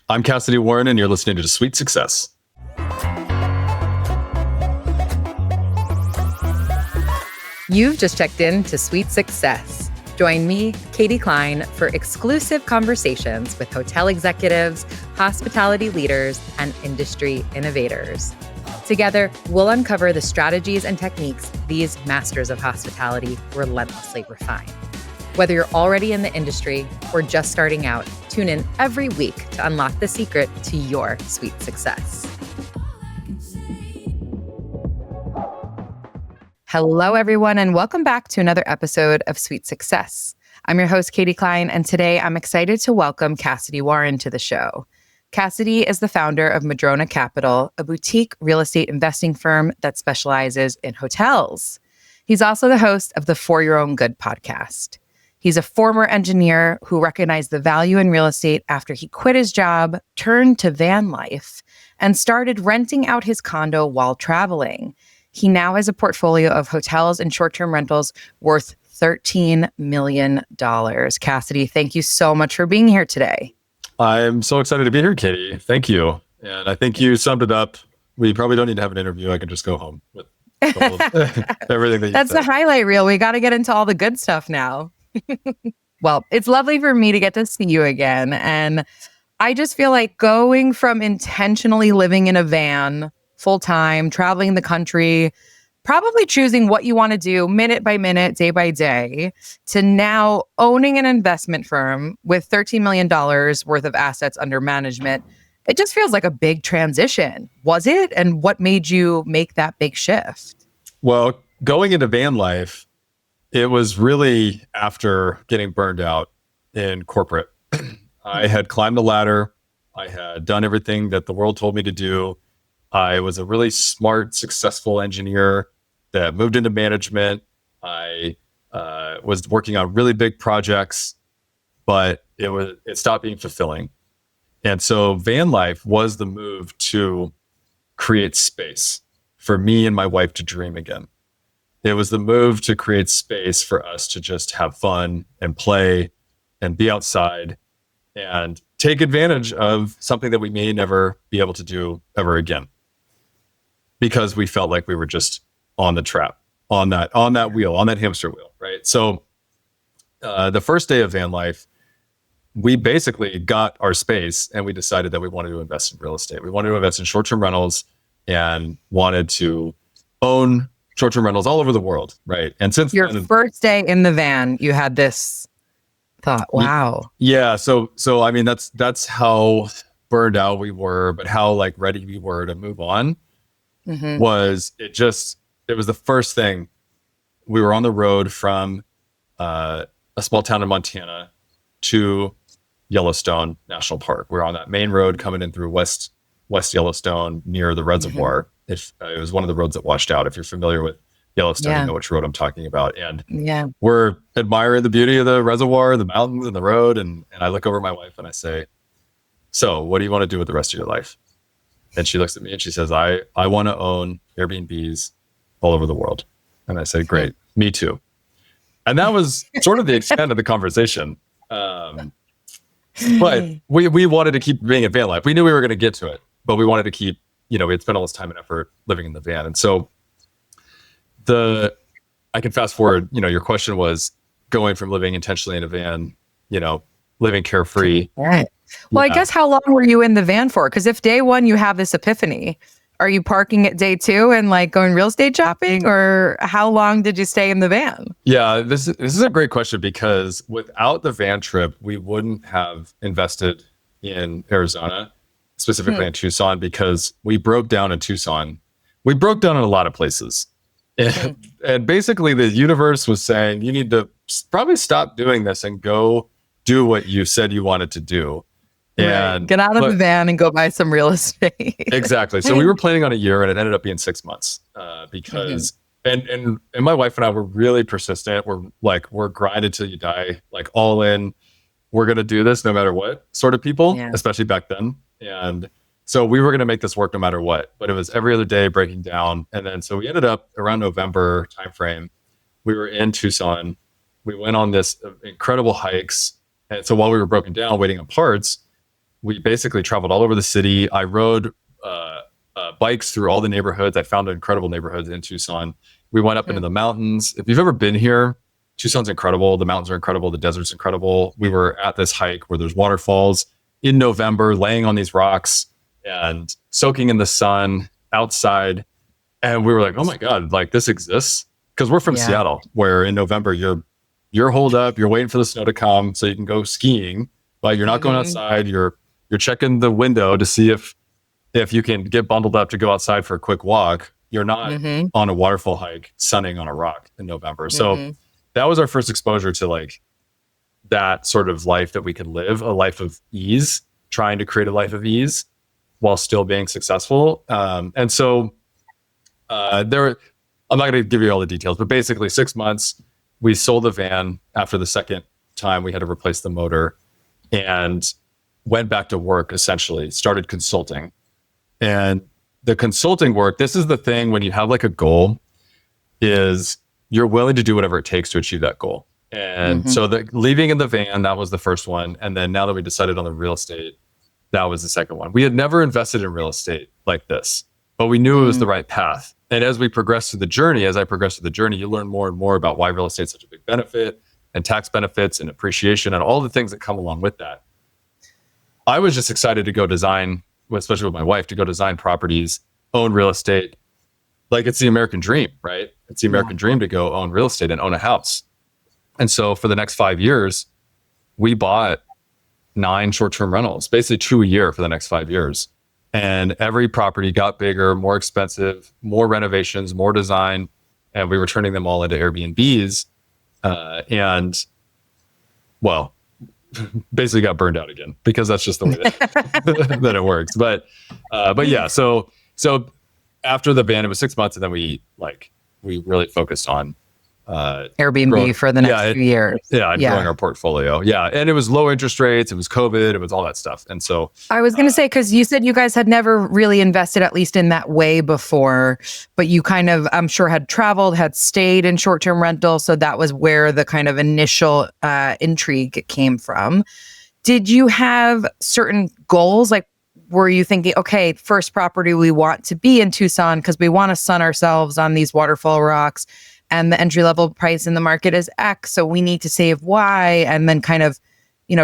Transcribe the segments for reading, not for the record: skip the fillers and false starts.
I'm Kassidy Warren, and you're listening to Sweet Success. You've just checked in to Sweet Success. Join me, Katie Cline, for exclusive conversations with hotel executives, hospitality leaders, and industry innovators. Together, we'll uncover the strategies and techniques these masters of hospitality relentlessly refine. Whether you're already in the industry or just starting out, tune in every week to unlock the secret to your sweet success. Hello, everyone, and welcome back to another episode of Sweet Success. I'm your host, Katie Cline, and today I'm excited to welcome Kassidy Warren to the show. Kassidy is the founder of Madrona Capital, a boutique real estate investing firm that specializes in hotels. He's also the host of the For Your Own Good podcast. He's a former engineer who recognized the value in real estate after he quit his job, turned to van life, and started renting out his condo while traveling. He now has a portfolio of hotels and short-term rentals worth $13 million. Kassidy, thank you so much for being here today. I'm so excited to be here, Katie. Thank you. And I think you summed it up. We probably don't need to have an interview. I can just go home with everything that you That's said. the highlight reel. We got to get into all the good stuff now. Well, it's lovely for me to get to see you again. And I just feel like going from intentionally living in a van full-time, traveling the country, probably choosing what you want to do minute by minute, day by day, to now owning an investment firm with $13 million worth of assets under management. It just feels like a big transition. Was it? And what made you make that big shift? Well, going into van life, it was really after getting burned out in corporate. I had climbed the ladder. I had done everything that the world told me to do. I was a really smart, successful engineer that moved into management. I was working on really big projects, but it stopped being fulfilling. And so van life was the move to create space for me and my wife to dream again. It was the move to create space for us to just have fun and play and be outside and take advantage of something that we may never be able to do ever again, because we felt like we were just on the trap, on that wheel, on that hamster wheel, right? So the first day of van life, we basically got our space and we decided that we wanted to invest in real estate. We wanted to invest in short-term rentals and wanted to own short-term rentals all over the world, right? And since Your first day in the van, you had this thought, wow. Yeah, so I mean, that's how burned out we were, but how like ready we were to move on. Mm-hmm. It was the first thing. We were on the road from a small town in Montana to Yellowstone National Park. We were on that main road coming in through West Yellowstone near the reservoir. Mm-hmm. It was one of the roads that washed out. If you're familiar with Yellowstone, you know which road I'm talking about. And we're admiring the beauty of the reservoir, the mountains, and the road. And I look over at my wife and I say, "So, what do you want to do with the rest of your life?" And she looks at me and she says, I want to own Airbnbs all over the world. And I said, great, me too. And that was sort of the extent of the conversation. But we wanted to keep being in van life. We knew we were going to get to it, but we wanted to keep, we had spent all this time and effort living in the van. And so I can fast forward, your question was going from living intentionally in a van, living carefree. Right. Well, I guess how long were you in the van for? Because if day one you have this epiphany, are you parking at day two and like going real estate shopping, or how long did you stay in the van? Yeah, this is a great question, because without the van trip, we wouldn't have invested in Arizona, specifically in Tucson, because we broke down in Tucson. We broke down in a lot of places. And basically the universe was saying, you need to probably stop doing this and go do what you said you wanted to do. And get out of the van and go buy some real estate. Exactly. So we were planning on a year, and it ended up being 6 months because, and my wife and I were really persistent. We're grinded till you die, like all in. We're going to do this no matter what sort of people, especially back then. And so we were going to make this work no matter what, but it was every other day breaking down. And then, so we ended up around November timeframe. We were in Tucson. We went on this incredible hikes. And so while we were broken down, waiting on parts, we basically traveled all over the city. I rode bikes through all the neighborhoods. I found incredible neighborhoods in Tucson. We went up into the mountains. If you've ever been here, Tucson's incredible. The mountains are incredible. The desert's incredible. We were at this hike where there's waterfalls in November, laying on these rocks and soaking in the sun outside. And we were like, oh my God, like this exists. Because we're from Seattle, where in November you're holed up, you're waiting for the snow to come so you can go skiing, but you're not going outside. You're checking the window to see if you can get bundled up to go outside for a quick walk. You're not on a waterfall hike, sunning on a rock in November. So that was our first exposure to like that sort of life that we could live, a life of ease, trying to create a life of ease while still being successful. And so I'm not going to give you all the details, but basically 6 months, we sold the van. After the second time, we had to replace the motor and went back to work, essentially, started consulting. And the consulting work, this is the thing when you have like a goal, is you're willing to do whatever it takes to achieve that goal. And so leaving in the van, that was the first one. And then now that we decided on the real estate, that was the second one. We had never invested in real estate like this, but we knew it was the right path. And as we progressed through the journey, you learn more and more about why real estate is such a big benefit and tax benefits and appreciation and all the things that come along with that. I was just excited to go design, especially with my wife, to go design properties, own real estate. Like it's the American dream, right? It's the American dream to go own real estate and own a house. And so for the next 5 years, we bought 9 short-term rentals, basically 2 a year for the next 5 years. And every property got bigger, more expensive, more renovations, more design. And we were turning them all into Airbnbs. Basically got burned out again because that's just the way that it works. But yeah, so after the van, it was 6 months, and then we really focused on Airbnb for the next few years. Growing our portfolio. Yeah. And it was low interest rates. It was COVID. It was all that stuff. And so I was going to say, because you said you guys had never really invested, at least in that way before, but you kind of, I'm sure, had traveled, had stayed in short-term rental. So that was where the kind of initial intrigue came from. Did you have certain goals? Like, were you thinking, okay, first property, we want to be in Tucson because we want to sun ourselves on these waterfall rocks, and the entry level price in the market is X, so we need to save Y, and then kind of,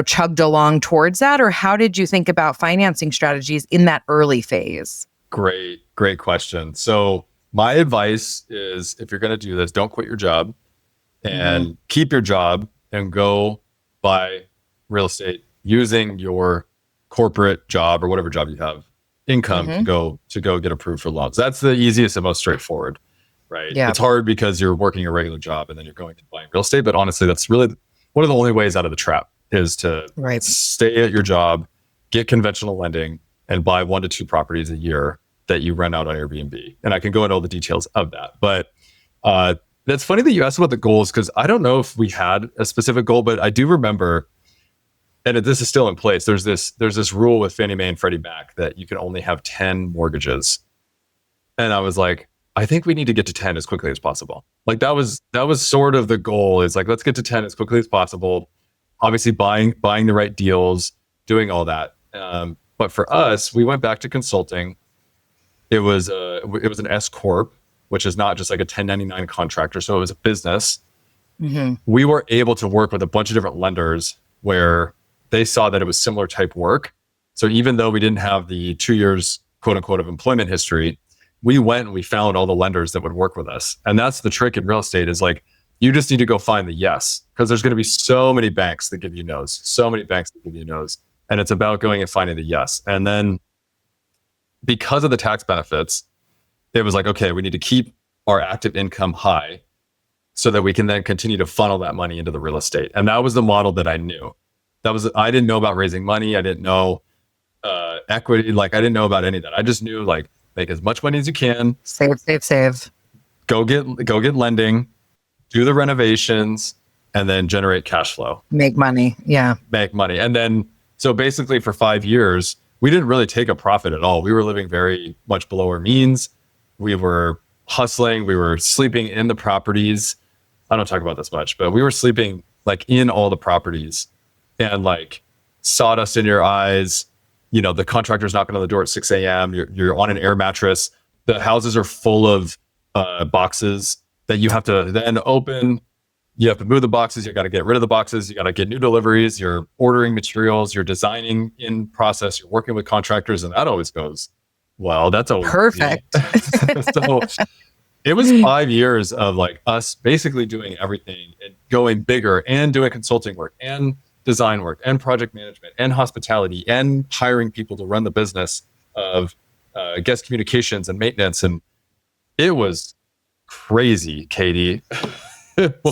chugged along towards that? Or how did you think about financing strategies in that early phase? Great question. So my advice is, if you're going to do this, don't quit your job and keep your job and go buy real estate using your corporate job or whatever job you have, income to go get approved for loans. That's the easiest and most straightforward. Right. Yeah. It's hard because you're working a regular job and then you're going to buying real estate. But honestly, that's really one of the only ways out of the trap, is to stay at your job, get conventional lending, and buy 1 to 2 properties a year that you rent out on Airbnb. And I can go into all the details of that. But that's funny that you asked about the goals, because I don't know if we had a specific goal, but I do remember, and this is still in place, there's this rule with Fannie Mae and Freddie Mac that you can only have 10 mortgages. And I was like, I think we need to get to 10 as quickly as possible. Like that was sort of the goal, is like, let's get to 10 as quickly as possible. Obviously buying the right deals, doing all that. But for us, we went back to consulting. It was an S corp, which is not just like a 1099 contractor. So it was a business. We were able to work with a bunch of different lenders where they saw that it was similar type work. So even though we didn't have the 2 years, quote unquote, of employment history, we went and we found all the lenders that would work with us. And that's the trick in real estate, is like, you just need to go find the yes, because there's going to be so many banks that give you no's, And it's about going and finding the yes. And then because of the tax benefits, it was like, okay, we need to keep our active income high so that we can then continue to funnel that money into the real estate. And that was the model that I knew. I didn't know about raising money. I didn't know equity. Like I didn't know about any of that. I just knew, like, make as much money as you can. Save. Go get lending, do the renovations, and then generate cash flow. Make money. Yeah. Make money. And then, so basically for 5 years, we didn't really take a profit at all. We were living very much below our means. We were hustling. We were sleeping in the properties. I don't talk about this much, but we were sleeping like in all the properties, and like sawdust in your eyes, the contractor's knocking on the door at 6 a.m. You're on an air mattress. The houses are full of boxes that you have to then open. You have to move the boxes. You got to get rid of the boxes. You got to get new deliveries. You're ordering materials. You're designing in process. You're working with contractors, and that always goes well. That's always perfect. So it was 5 years of like us basically doing everything and going bigger and doing consulting work and design work and project management and hospitality and hiring people to run the business of guest communications and maintenance. And it was crazy, Katie.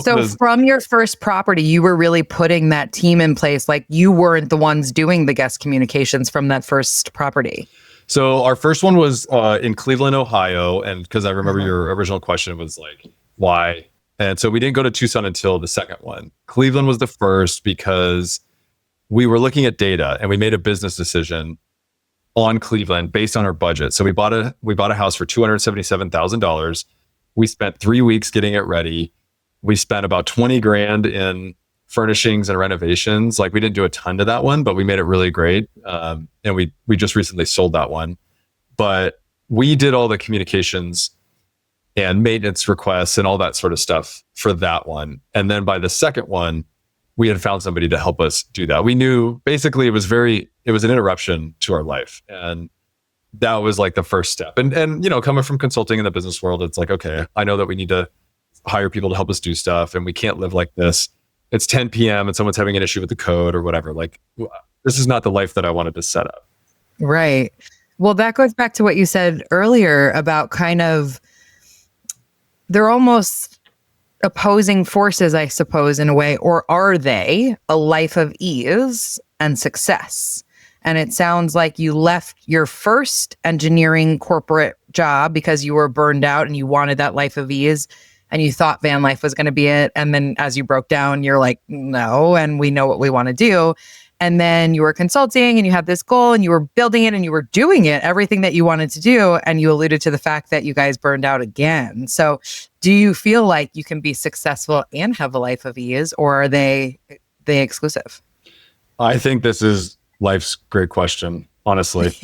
So from your first property, you were really putting that team in place. Like you weren't the ones doing the guest communications from that first property. So our first one was in Cleveland, Ohio. And because I remember your original question was like, why? And so we didn't go to Tucson until the second one. Cleveland was the first because we were looking at data and we made a business decision on Cleveland based on our budget. So we bought a house for $277,000. We spent 3 weeks getting it ready. We spent about 20 grand in furnishings and renovations. Like we didn't do a ton to that one, but we made it really great. And we just recently sold that one. But we did all the communications and maintenance requests and all that sort of stuff for that one. And then by the second one, we had found somebody to help us do that. We knew basically it was an interruption to our life. And that was like the first step. And coming from consulting in the business world, it's like, okay, I know that we need to hire people to help us do stuff and we can't live like this. It's 10 p.m. and someone's having an issue with the code or whatever. Like this is not the life that I wanted to set up. Right. Well, that goes back to what you said earlier about kind of, they're almost opposing forces, I suppose, in a way, or are they a life of ease and success? And it sounds like you left your first engineering corporate job because you were burned out and you wanted that life of ease and you thought van life was going to be it. And then as you broke down, you're like, no, and we know what we want to do. And then you were consulting and you had this goal and you were building it and you were doing it, everything that you wanted to do. And you alluded to the fact that you guys burned out again. So do you feel like you can be successful and have a life of ease, or are they exclusive? I think this is life's great question, honestly.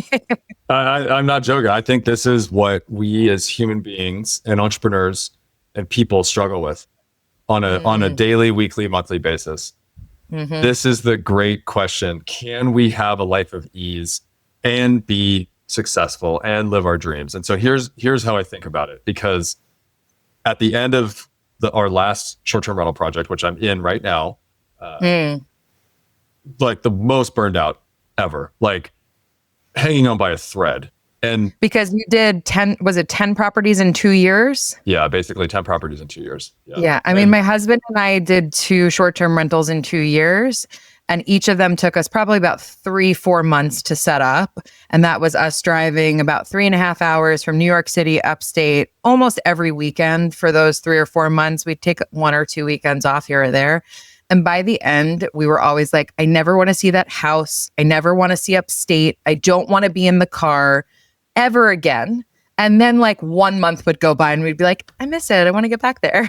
I'm not joking. I think this is what we as human beings and entrepreneurs and people struggle with on a daily, weekly, monthly basis. Mm-hmm. This is the great question. Can we have a life of ease and be successful and live our dreams? And so here's how I think about it. Because at the end of our last short-term rental project, which I'm in right now, like the most burned out ever, like hanging on by a thread. And because you did 10 properties in 2 years? Yeah, basically 10 properties in 2 years. Yeah. I mean, my husband and I did 2 short-term rentals in 2 years, and each of them took us probably about 3-4 months to set up. And that was us driving about 3.5 hours from New York City upstate almost every weekend for those 3 or 4 months. We'd take 1 or 2 weekends off here or there. And by the end, we were always like, I never want to see that house. I never want to see upstate. I don't want to be in the car ever again. And then like 1 month would go by and we'd be like, I miss it. I want to get back there.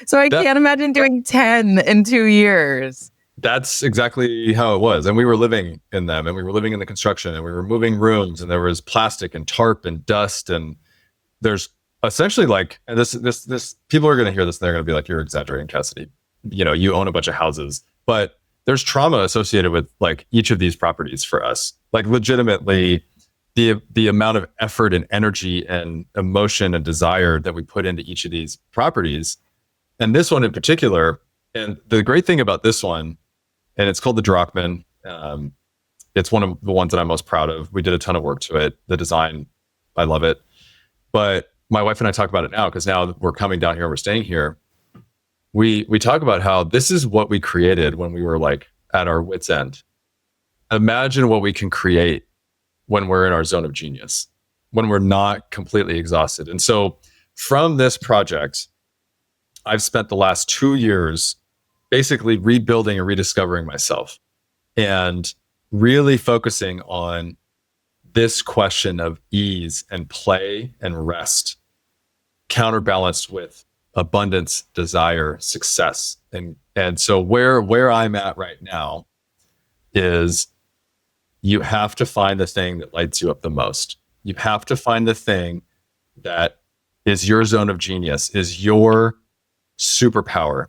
So I can't imagine doing 10 in 2 years. That's exactly how it was. And we were living in them, and we were living in the construction, and we were moving rooms, and there was plastic and tarp and dust. And there's essentially like, and this people are going to hear this and they're going to be like, you're exaggerating, Kassidy. You own a bunch of houses, but there's trauma associated with like each of these properties for us. Like legitimately, the amount of effort and energy and emotion and desire that we put into each of these properties, and this one in particular. And the great thing about this one, and it's called the Drachman. It's one of the ones that I'm most proud of. We did a ton of work to it. The design, I love it. But my wife and I talk about it now because now we're coming down here, we're staying here. We talk about how this is what we created when we were like at our wit's end. Imagine what we can create when we're in our zone of genius, when we're not completely exhausted. And so from this project, I've spent the last 2 years basically rebuilding and rediscovering myself and really focusing on this question of ease and play and rest, counterbalanced with abundance, desire, success. And so where I'm at right now is, you have to find the thing that lights you up the most. You have to find the thing that is your zone of genius, is your superpower.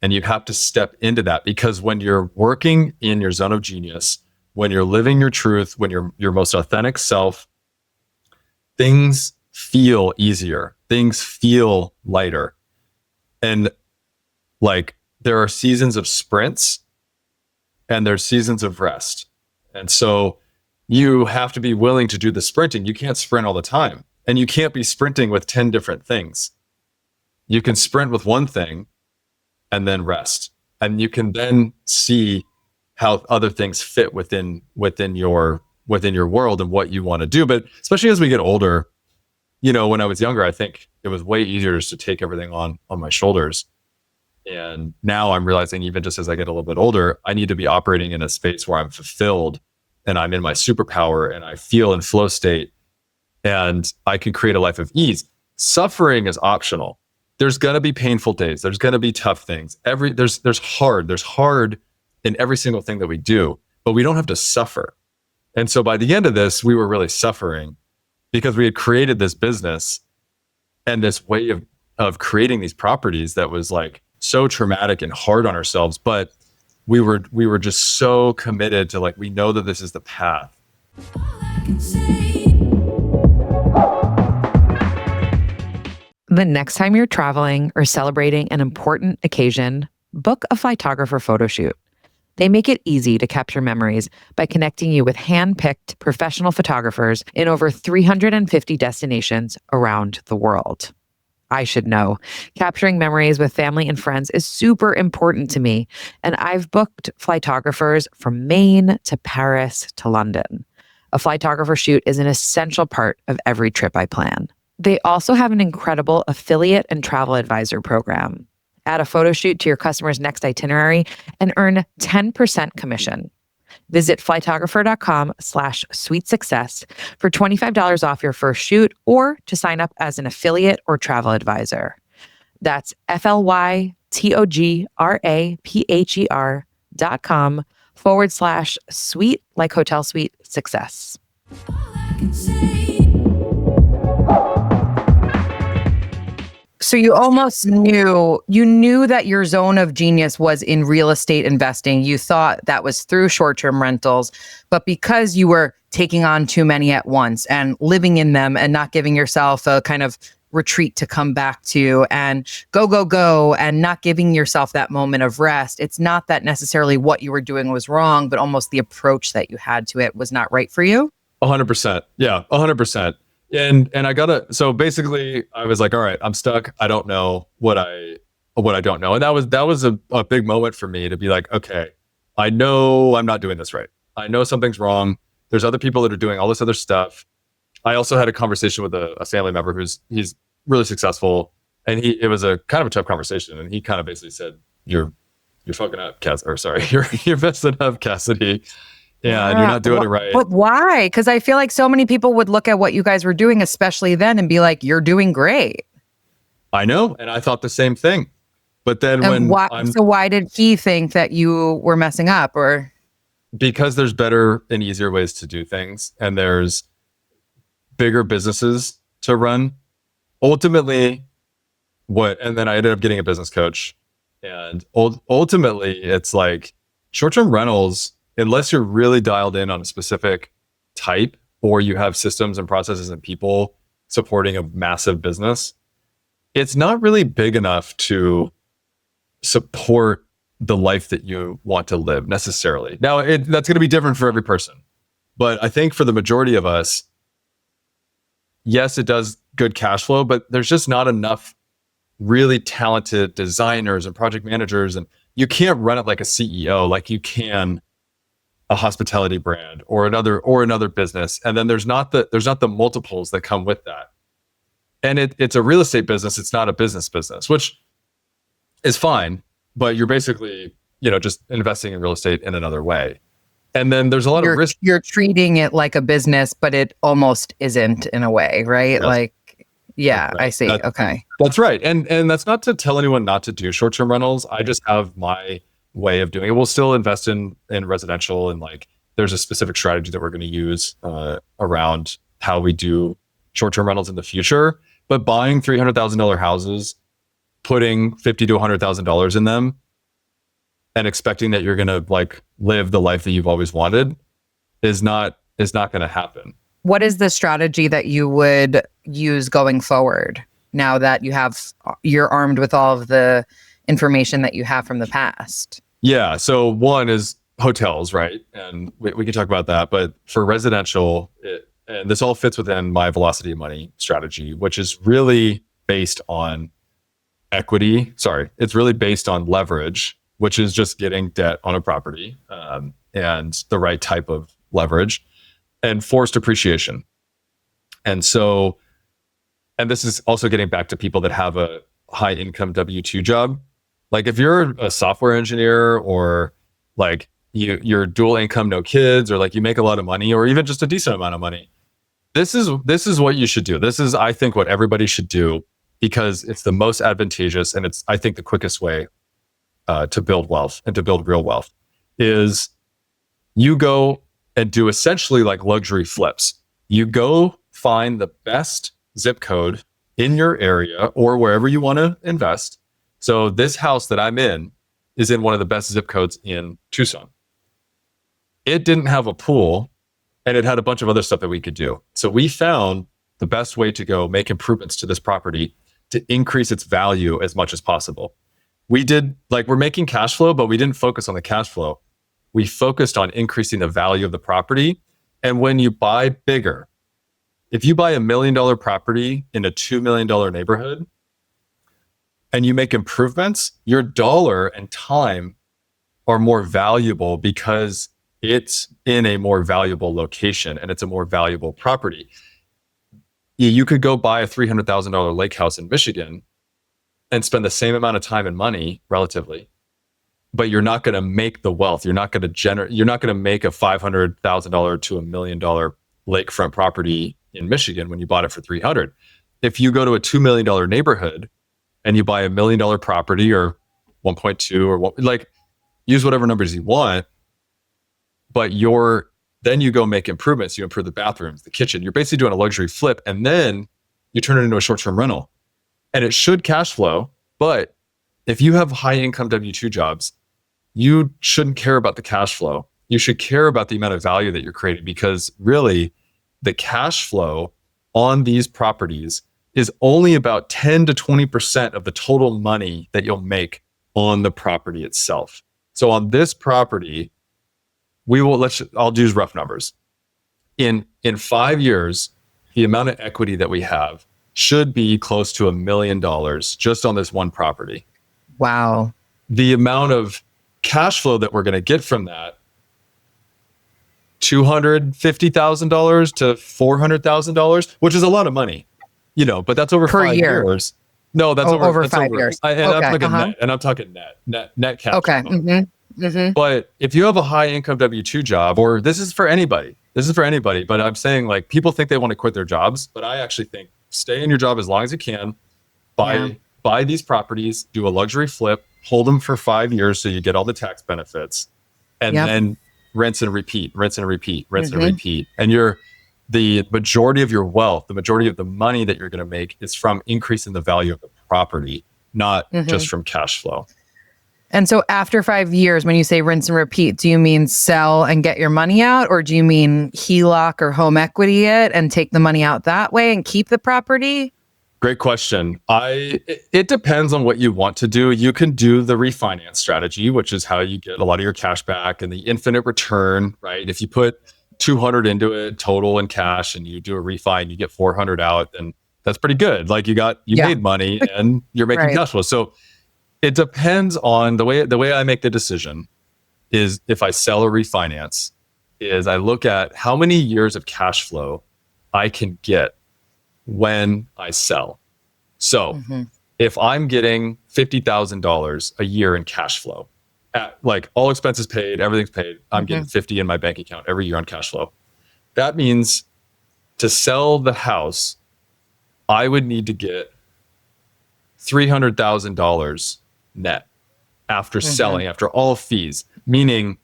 And you have to step into that, because when you're working in your zone of genius, when you're living your truth, when you're your most authentic self, things feel easier. Things feel lighter. And like, there are seasons of sprints and there's seasons of rest. And so you have to be willing to do the sprinting. You can't sprint all the time. And you can't be sprinting with 10 different things. You can sprint with one thing and then rest. And you can then see how other things fit within your world and what you want to do. But especially as we get older, when I was younger, I think it was way easier just to take everything on my shoulders. And now I'm realizing, even just as I get a little bit older, I need to be operating in a space where I'm fulfilled and I'm in my superpower and I feel in flow state and I can create a life of ease. Suffering is optional. There's going to be painful days. There's going to be tough things. There's hard in every single thing that we do, but we don't have to suffer. And so by the end of this, we were really suffering because we had created this business and this way of creating these properties that was like so traumatic and hard on ourselves. But we were just so committed to, like, we know that this is the path. The next time you're traveling or celebrating an important occasion, book a photographer photo shoot. They make it easy to capture memories by connecting you with hand-picked professional photographers in over 350 destinations around the world. I should know. Capturing memories with family and friends is super important to me, and I've booked photographers from Maine to Paris to London. A photographer shoot is an essential part of every trip I plan. They also have an incredible affiliate and travel advisor program. Add a photo shoot to your customer's next itinerary and earn 10% commission. Visit flytographer.com/sweet success for $25 off your first shoot, or to sign up as an affiliate or travel advisor. That's flytographer.com/sweet, like hotel suite, success. So you almost knew that your zone of genius was in real estate investing. You thought that was through short-term rentals, but because you were taking on too many at once and living in them and not giving yourself a kind of retreat to come back to and go, and not giving yourself that moment of rest, it's not that necessarily what you were doing was wrong, but almost the approach that you had to it was not right for you? 100%. Yeah, 100%. So basically I was like, all right, I'm stuck. I don't know what I don't know. And that was a big moment for me to be like, okay, I know I'm not doing this right. I know something's wrong. There's other people that are doing all this other stuff. I also had a conversation with a family member he's really successful. And it was a kind of a tough conversation. And he kind of basically said, you're fucking up, you're messing up, Kassidy. Yeah, and you're not doing it right. But why? Because I feel like so many people would look at what you guys were doing, especially then, and be like, you're doing great. I know. And I thought the same thing. But then so why did he think that you were messing up? Or because there's better and easier ways to do things, and there's bigger businesses to run. Ultimately, and then I ended up getting a business coach. And ultimately, it's like short-term rentals, unless you're really dialed in on a specific type, or you have systems and processes and people supporting a massive business, it's not really big enough to support the life that you want to live necessarily. Now, that's going to be different for every person. But I think for the majority of us, yes, it does good cash flow, but there's just not enough really talented designers and project managers. And you can't run it like a CEO, like you can a hospitality brand or another business. And then there's not the multiples that come with that. And it's a real estate business. It's not a business, which is fine, but you're basically, just investing in real estate in another way. And then there's a lot of risk. You're treating it like a business, but it almost isn't in a way, right? Yes. Yeah, right. I see. Okay. That's right. And that's not to tell anyone not to do short-term rentals. I just have my way of doing it. We'll still invest in residential and there's a specific strategy that we're going to use around how we do short-term rentals in the future. But buying $300,000 houses, putting $50,000 to $100,000 in them, and expecting that you're going to like live the life that you've always wanted is not going to happen. What is the strategy that you would use going forward now that you're armed with all of the information that you have from the past? Yeah. So one is hotels, right? And we can talk about that. But for residential, and this all fits within my velocity of money strategy, which is really based on equity. Sorry, it's really based on leverage, which is just getting debt on a property and the right type of leverage, and forced appreciation. And this is also getting back to people that have a high income W-2 job. Like if you're a software engineer or like you're dual income, no kids, or like you make a lot of money or even just a decent amount of money, this is what you should do. This is, I think, what everybody should do because it's the most advantageous and it's, I think, the quickest way to build wealth and to build real wealth is you go and do essentially like luxury flips. You go find the best zip code in your area or wherever you want to invest. So this house that I'm in is in one of the best zip codes in Tucson. It didn't have a pool and it had a bunch of other stuff that we could do. So we found the best way to go make improvements to this property to increase its value as much as possible. We're making cash flow, but we didn't focus on the cash flow. We focused on increasing the value of the property. And when you buy bigger, if you buy $1 million property in a $2 million neighborhood and you make improvements, your dollar and time are more valuable because it's in a more valuable location and it's a more valuable property. You could go buy a $300,000 lake house in Michigan and spend the same amount of time and money relatively, but you're not going to make the wealth. You're not going to make a $500,000 to $1 million lakefront property in Michigan when you bought it for 300. If you go to a $2 million neighborhood and you buy $1 million property or 1.2 or like use whatever numbers you want, but then you go make improvements. You improve the bathrooms, the kitchen. You're basically doing a luxury flip, and then you turn it into a short-term rental. And it should cash flow, but if you have high-income W-2 jobs, you shouldn't care about the cash flow. You should care about the amount of value that you're creating because really, the cash flow on these properties is only about 10 to 20% of the total money that you'll make on the property itself. So on this property, I'll use rough numbers. In 5 years, the amount of equity that we have should be close to $1 million just on this one property. Wow. The amount of cash flow that we're going to get from that, $250,000 to $400,000, which is a lot of money, but that's over per 5 year. years. No, that's over 5 years. I'm talking net, and I'm talking net cash. Okay. Flow. Mm-hmm. But if you have a high income W-2 job, or this is for anybody, but I'm saying like people think they want to quit their jobs, but I actually think stay in your job as long as you can, buy these properties, do a luxury flip, hold them for 5 years so you get all the tax benefits, and then rinse and repeat. And the majority of your wealth, the majority of the money that you're going to make is from increasing the value of the property, not just from cash flow. And so after 5 years, when you say rinse and repeat, do you mean sell and get your money out? Or do you mean HELOC or home equity it and take the money out that way and keep the property? Great question. It depends on what you want to do. You can do the refinance strategy, which is how you get a lot of your cash back and the infinite return, right? If you put 200 into it total in cash and you do a refi and you get 400 out, then that's pretty good. Like you made money and you're making cash flow. So it depends on the way I make the decision is if I sell or refinance is I look at how many years of cash flow I can get when I sell. So if I'm getting $50,000 a year in cash flow, at like all expenses paid, everything's paid, I'm getting 50 in my bank account every year on cash flow. That means to sell the house, I would need to get $300,000 net after selling, after all fees, meaning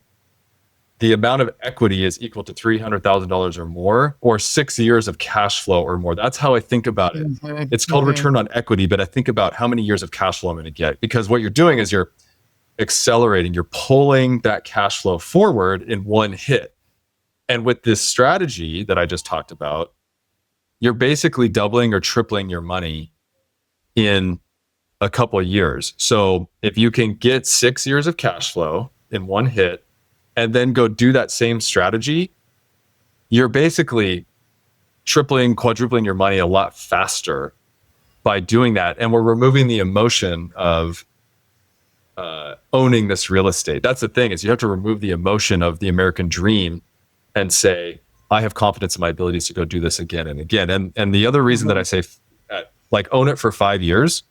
the amount of equity is equal to $300,000 or more, or 6 years of cash flow or more. That's how I think about it. It's called return on equity, but I think about how many years of cash flow I'm going to get, because what you're doing is you're accelerating, you're pulling that cash flow forward in one hit. And with this strategy that I just talked about, you're basically doubling or tripling your money in a couple of years. So if you can get 6 years of cash flow in one hit and then go do that same strategy, you're basically tripling, quadrupling your money a lot faster by doing that. And we're removing the emotion of owning this real estate. That's the thing, is you have to remove the emotion of the American dream and say, I have confidence in my abilities to go do this again and again. And the other reason that I say like own it for 5 years,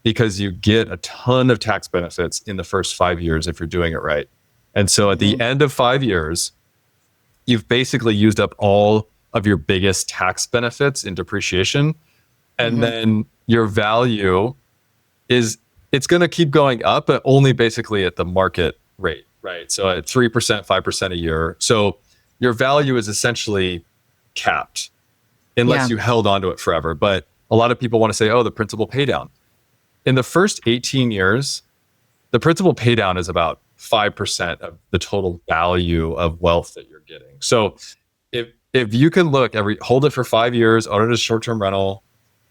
because you get a ton of tax benefits in the first 5 years if you're doing it right. And so at the end of 5 years, you've basically used up all of your biggest tax benefits in depreciation. And then your value it's going to keep going up, but only basically at the market rate, right? So at 3%, 5% a year. So your value is essentially capped unless you held onto it forever. But a lot of people want to say, oh, the principal pay down. In the first 18 years, the principal pay down is about 5% of the total value of wealth that you're getting. So if you can hold it for 5 years, own it as short-term rental.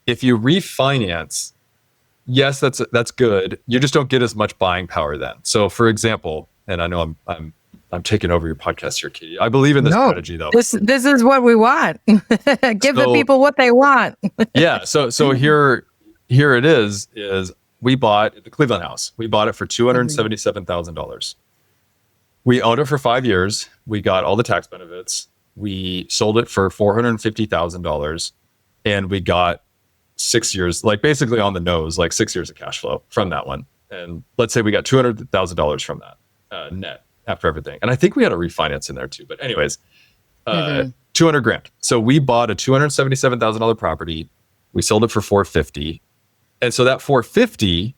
If you refinance, yes, that's good. You just don't get as much buying power then. So for example, and I know I'm taking over your podcast here, Katie. I believe in this strategy though. This is what we want. Give the people what they want. Yeah. So here it is we bought at the Cleveland house. We bought it for $277,000. We owned it for 5 years. We got all the tax benefits. We sold it for $450,000, and we got 6 years, like basically on the nose, like 6 years of cash flow from that one. And let's say we got $200,000 from that net after everything. And I think we had a refinance in there too. But anyways, $200,000. So we bought a $277,000 property. We sold it for $450,000. And so that $450,000,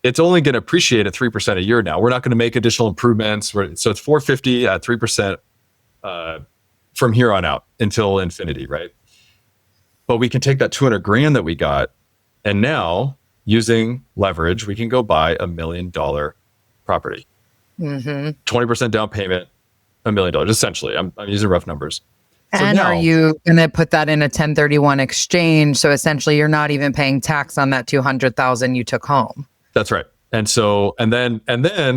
it's only going to appreciate at 3% a year now. We're not going to make additional improvements. So it's $450,000 at 3% from here on out until infinity, right? But we can take that $200,000 that we got, and now using leverage, we can go buy $1 million property. 20% down payment, $1 million, essentially. I'm using rough numbers. And are you going to put that in a 1031 exchange? So essentially you're not even paying tax on that $200,000 you took home. That's right. And so, and then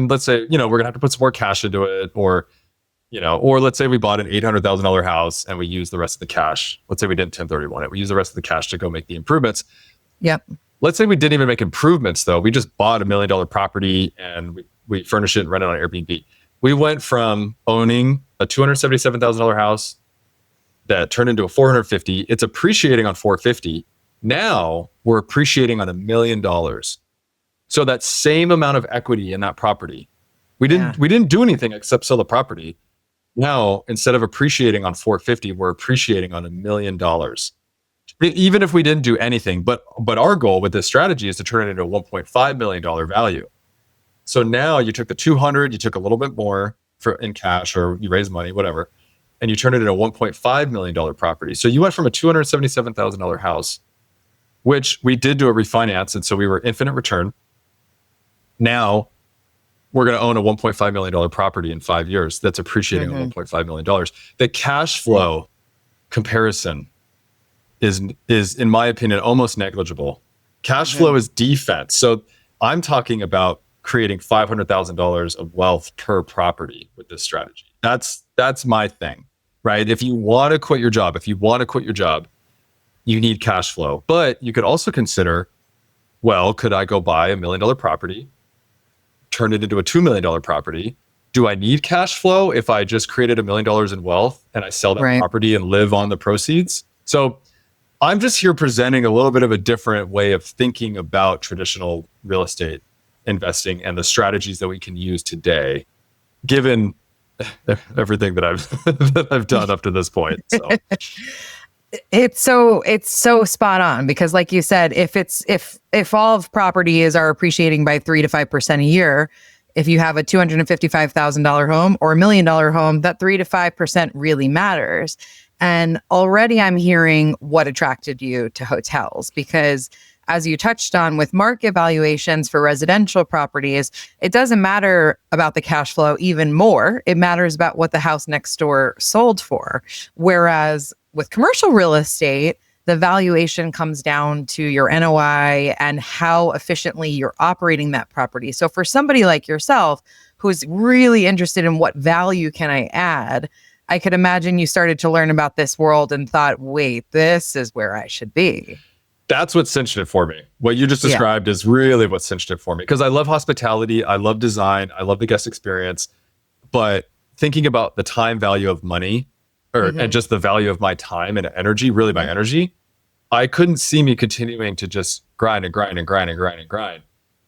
let's say, we're going to have to put some more cash into it, or let's say we bought an $800,000 house and we use the rest of the cash. Let's say we didn't 1031 it. We use the rest of the cash to go make the improvements. Yep. Let's say we didn't even make improvements though. We just bought $1 million property and we furnish it and rent it on Airbnb. We went from owning a $277,000 house that turned into a $450,000. It's appreciating on $450,000. Now we're appreciating on $1 million. So that same amount of equity in that property, we didn't do anything except sell the property. Now, instead of appreciating on $450,000, we're appreciating on $1 million. Even if we didn't do anything, but our goal with this strategy is to turn it into a $1.5 million value. So now you took the 200, you took a little bit more in cash, or you raised money, whatever, and you turned it into a $1.5 million property. So you went from a $277,000 house, which we did do a refinance, and so we were infinite return. Now we're going to own a $1.5 million property in 5 years that's appreciating on $1.5 million. The cash flow comparison is, in my opinion, almost negligible. Cash flow is defense. So I'm talking about creating $500,000 of wealth per property with this strategy. That's my thing, right? If you want to quit your job, you need cash flow. But you could also consider, well, could I go buy $1 million property, turn it into a $2 million property? Do I need cash flow if I just created $1 million in wealth and I sell that property and live on the proceeds? So I'm just here presenting a little bit of a different way of thinking about traditional real estate investing and the strategies that we can use today, given everything that I've done up to this point. So. It's so spot on, because like you said, if all of properties are appreciating by 3 to 5% a year, if you have a $255,000 home or $1 million home, that 3 to 5% really matters. And already I'm hearing what attracted you to hotels, because as you touched on with market valuations for residential properties, it doesn't matter about the cash flow even more. It matters about what the house next door sold for. Whereas with commercial real estate, the valuation comes down to your NOI and how efficiently you're operating that property. So for somebody like yourself, who's really interested in what value can I add, I could imagine you started to learn about this world and thought, wait, this is where I should be. That's what cinched it for me. What you just described is really what cinched it for me, because I love hospitality, I love design, I love the guest experience, but thinking about the time value of money, and just the value of my time and energy, really my energy, I couldn't see me continuing to just grind and grind and grind and grind and grind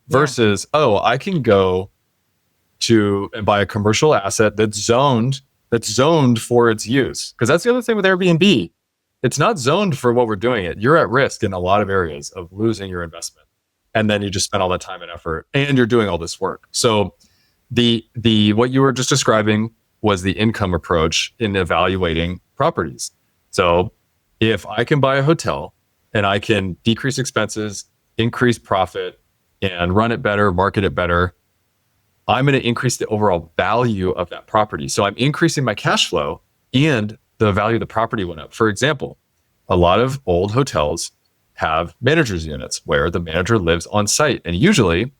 versus, I can go to and buy a commercial asset that's zoned for its use. Because that's the other thing with Airbnb. It's not zoned for what we're doing it. You're at risk in a lot of areas of losing your investment. And then you just spend all that time and effort and you're doing all this work. So the what you were just describing was the income approach in evaluating properties. So if I can buy a hotel and I can decrease expenses, increase profit, and run it better, market it better, I'm going to increase the overall value of that property. So I'm increasing my cash flow and the value of the property went up. For example, a lot of old hotels have managers units where the manager lives on site. And usually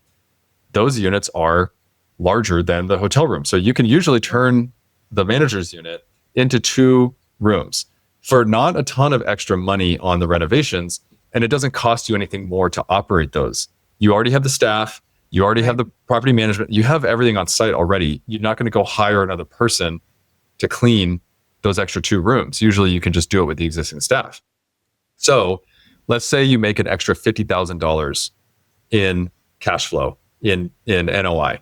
those units are larger than the hotel room. So you can usually turn the manager's unit into 2 rooms for not a ton of extra money on the renovations. And it doesn't cost you anything more to operate those. You already have the staff, you already have the property management, you have everything on site already. You're not going to go hire another person to clean those extra 2 rooms. Usually you can just do it with the existing staff. So let's say you make an extra $50,000 in cash flow, in NOI.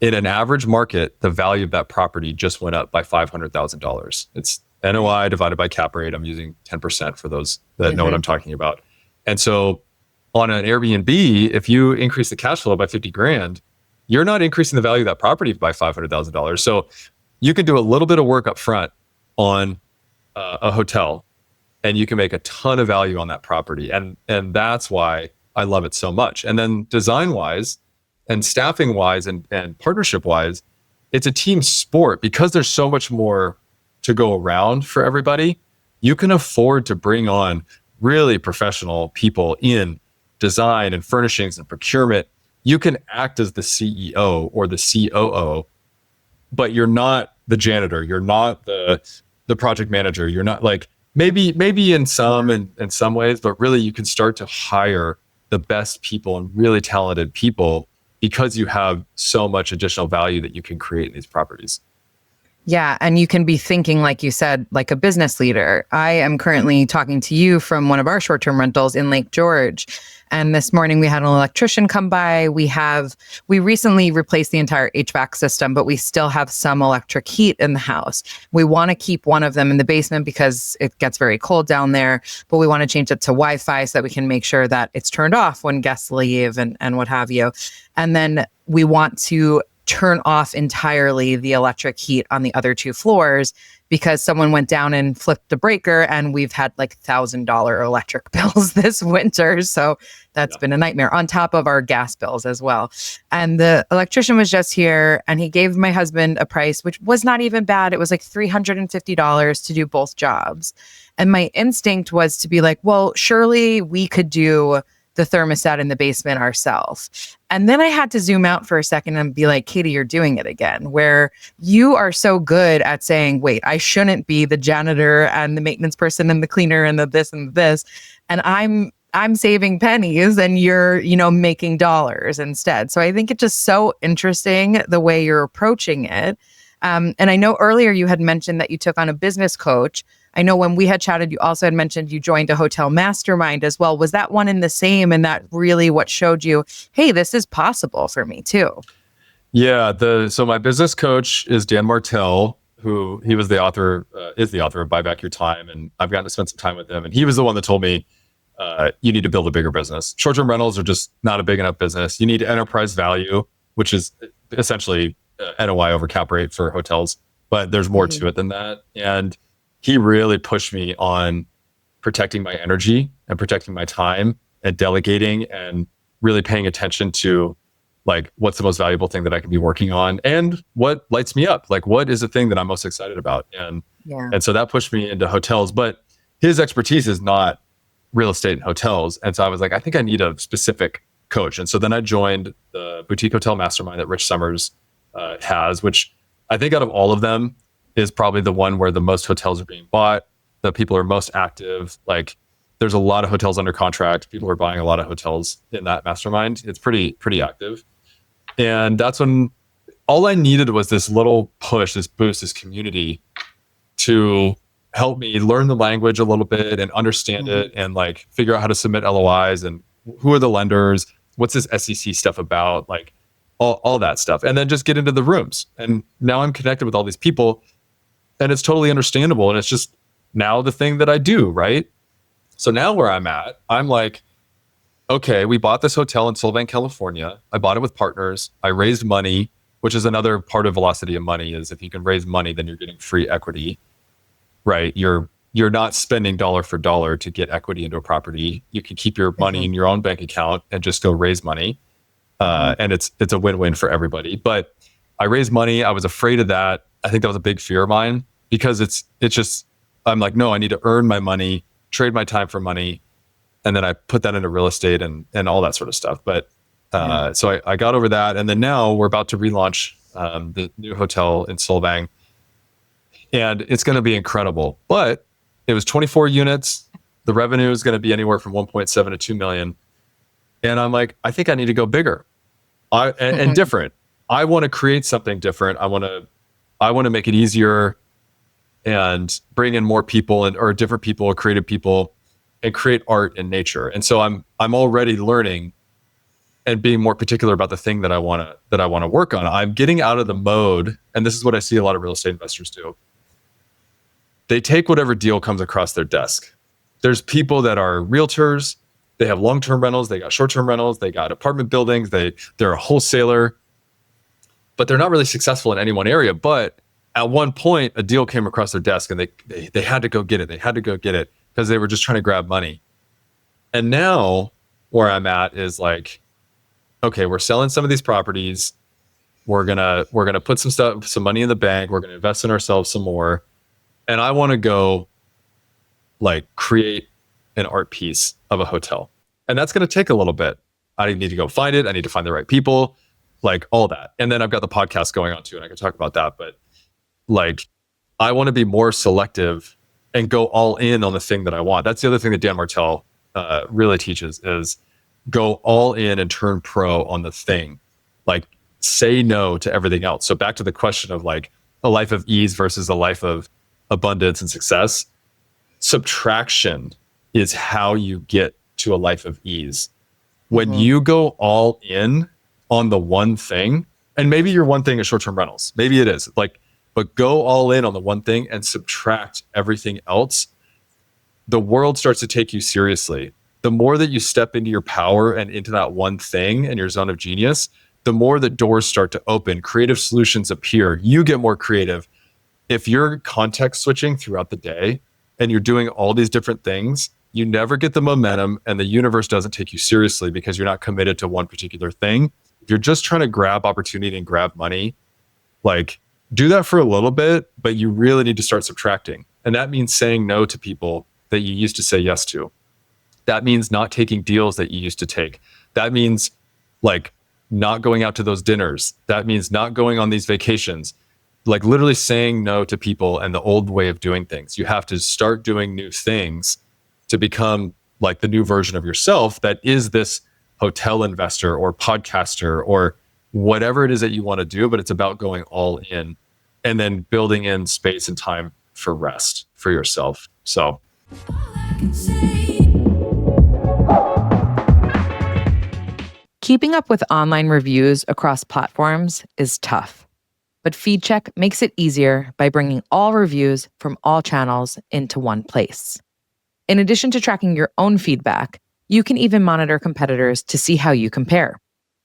In an average market, the value of that property just went up by $500,000. It's NOI divided by cap rate. I'm using 10% for those that know what I'm talking about. And so on an Airbnb, if you increase the cash flow by 50 grand, you're not increasing the value of that property by $500,000. So you can do a little bit of work up front on a hotel and you can make a ton of value on that property. And that's why I love it so much. And then design wise and staffing wise and partnership wise, it's a team sport because there's so much more to go around for everybody. You can afford to bring on really professional people in design and furnishings and procurement. You can act as the CEO or the COO, but you're not the janitor. You're not the project manager. You're not like maybe in some ways, but really you can start to hire the best people and really talented people because you have so much additional value that you can create in these properties. Yeah. And you can be thinking, like you said, like a business leader. I am currently talking to you from one of our short-term rentals in Lake George. And this morning we had an electrician come by. We recently replaced the entire HVAC system, but we still have some electric heat in the house. We want to keep one of them in the basement because it gets very cold down there, but we want to change it to Wi-Fi so that we can make sure that it's turned off when guests leave and what have you. And then we want to turn off entirely the electric heat on the other 2 floors because someone went down and flipped the breaker and we've had like $1,000 electric bills this winter. So that's been a nightmare on top of our gas bills as well. And the electrician was just here and he gave my husband a price, which was not even bad. It was like $350 to do both jobs. And my instinct was to be like, well, surely we could do the thermostat in the basement ourselves. And then I had to zoom out for a second and be like, Katie, you're doing it again, where you are so good at saying, wait, I shouldn't be the janitor and the maintenance person and the cleaner and the this and this. And I'm saving pennies and you're, making dollars instead. So I think it's just so interesting the way you're approaching it. And I know earlier you had mentioned that you took on a business coach. I know when we had chatted, you also had mentioned you joined a hotel mastermind as well. Was that one in the same? And that really what showed you, hey, this is possible for me too? Yeah. So my business coach is Dan Martell, who he was the author, is the author of Buy Back Your Time. And I've gotten to spend some time with him. And he was the one that told me, you need to build a bigger business. Short-term rentals are just not a big enough business. You need enterprise value, which is essentially NOI over cap rate for hotels, but there's more Mhm. to it than that. And he really pushed me on protecting my energy and protecting my time and delegating and really paying attention to like what's the most valuable thing that I can be working on and what lights me up. Like what is the thing that I'm most excited about? Yeah. And so that pushed me into hotels, but his expertise is not real estate and hotels. And so I was like, I think I need a specific coach. And so then I joined the boutique hotel mastermind that Rich Summers has, which I think out of all of them is probably the one where the most hotels are being bought, the people are most active. Like there's a lot of hotels under contract. People are buying a lot of hotels in that mastermind. It's pretty active. And that's when all I needed was this little push, this boost, this community to help me learn the language a little bit and understand Mhm. it and like figure out how to submit LOIs and who are the lenders, what's this SEC stuff about, like all that stuff. And then just get into the rooms. And now I'm connected with all these people and it's totally understandable. And it's just now the thing that I do, right? So now where I'm at, I'm like, okay, we bought this hotel in Solvang, California. I bought it with partners. I raised money, which is another part of velocity of money is if you can raise money, then you're getting free equity, right? You're not spending dollar for dollar to get equity into a property. You can keep your money Mhm. in your own bank account and just go raise money. Mhm. And it's a win-win for everybody. But I raised money. I was afraid of that. I think that was a big fear of mine because it's just I'm like, no, I need to earn my money, trade my time for money, and then I put that into real estate and all that sort of stuff. But Yeah. so I got over that, and then now we're about to relaunch the new hotel in Solvang, and it's going to be incredible. But it was 24 units. The revenue is going to be anywhere from 1.7 to 2 million, and I'm like, I think I need to go bigger, and different. I want to create something different. I want to make it easier and bring in more people or different people, creative people, and create art in nature. And so I'm already learning and being more particular about the thing that I want to work on. I'm getting out of the mode, and this is what I see a lot of real estate investors do. They take whatever deal comes across their desk. There's people that are realtors, they have long-term rentals, they got short-term rentals, they got apartment buildings, they're a wholesaler, but they're not really successful in any one area. But at one point, a deal came across their desk and they had to go get it. They had to go get it because they were just trying to grab money. And now where I'm at is like, okay, we're selling some of these properties. We're gonna put some money in the bank. We're gonna invest in ourselves some more. And I want to go like create an art piece of a hotel. And that's gonna take a little bit. I need to go find it. I need to find the right people, like all that. And then I've got the podcast going on too, and I can talk about that. But like I want to be more selective and go all in on the thing that I want. That's the other thing that Dan Martell really teaches is go all in and turn pro on the thing. Like say no to everything else. So back to the question of like a life of ease versus a life of abundance and success. Subtraction is how you get to a life of ease. When Mhm. you go all in on the one thing, and maybe your one thing is short-term rentals. Maybe it is like, but go all in on the one thing and subtract everything else. The world starts to take you seriously. The more that you step into your power and into that one thing and your zone of genius, the more the doors start to open. Creative solutions appear. You get more creative. If you're context switching throughout the day and you're doing all these different things, you never get the momentum and the universe doesn't take you seriously because you're not committed to one particular thing. If you're just trying to grab opportunity and grab money, like do that for a little bit, but you really need to start subtracting. And that means saying no to people that you used to say yes to. That means not taking deals that you used to take. That means like not going out to those dinners. That means not going on these vacations. Like literally saying no to people and the old way of doing things. You have to start doing new things to become like the new version of yourself that is this hotel investor or podcaster or whatever it is that you want to do, but it's about going all in and then building in space and time for rest for yourself. So Keeping up with online reviews across platforms is tough, but FeedCheck makes it easier by bringing all reviews from all channels into one place. In addition to tracking your own feedback, you can even monitor competitors to see how you compare.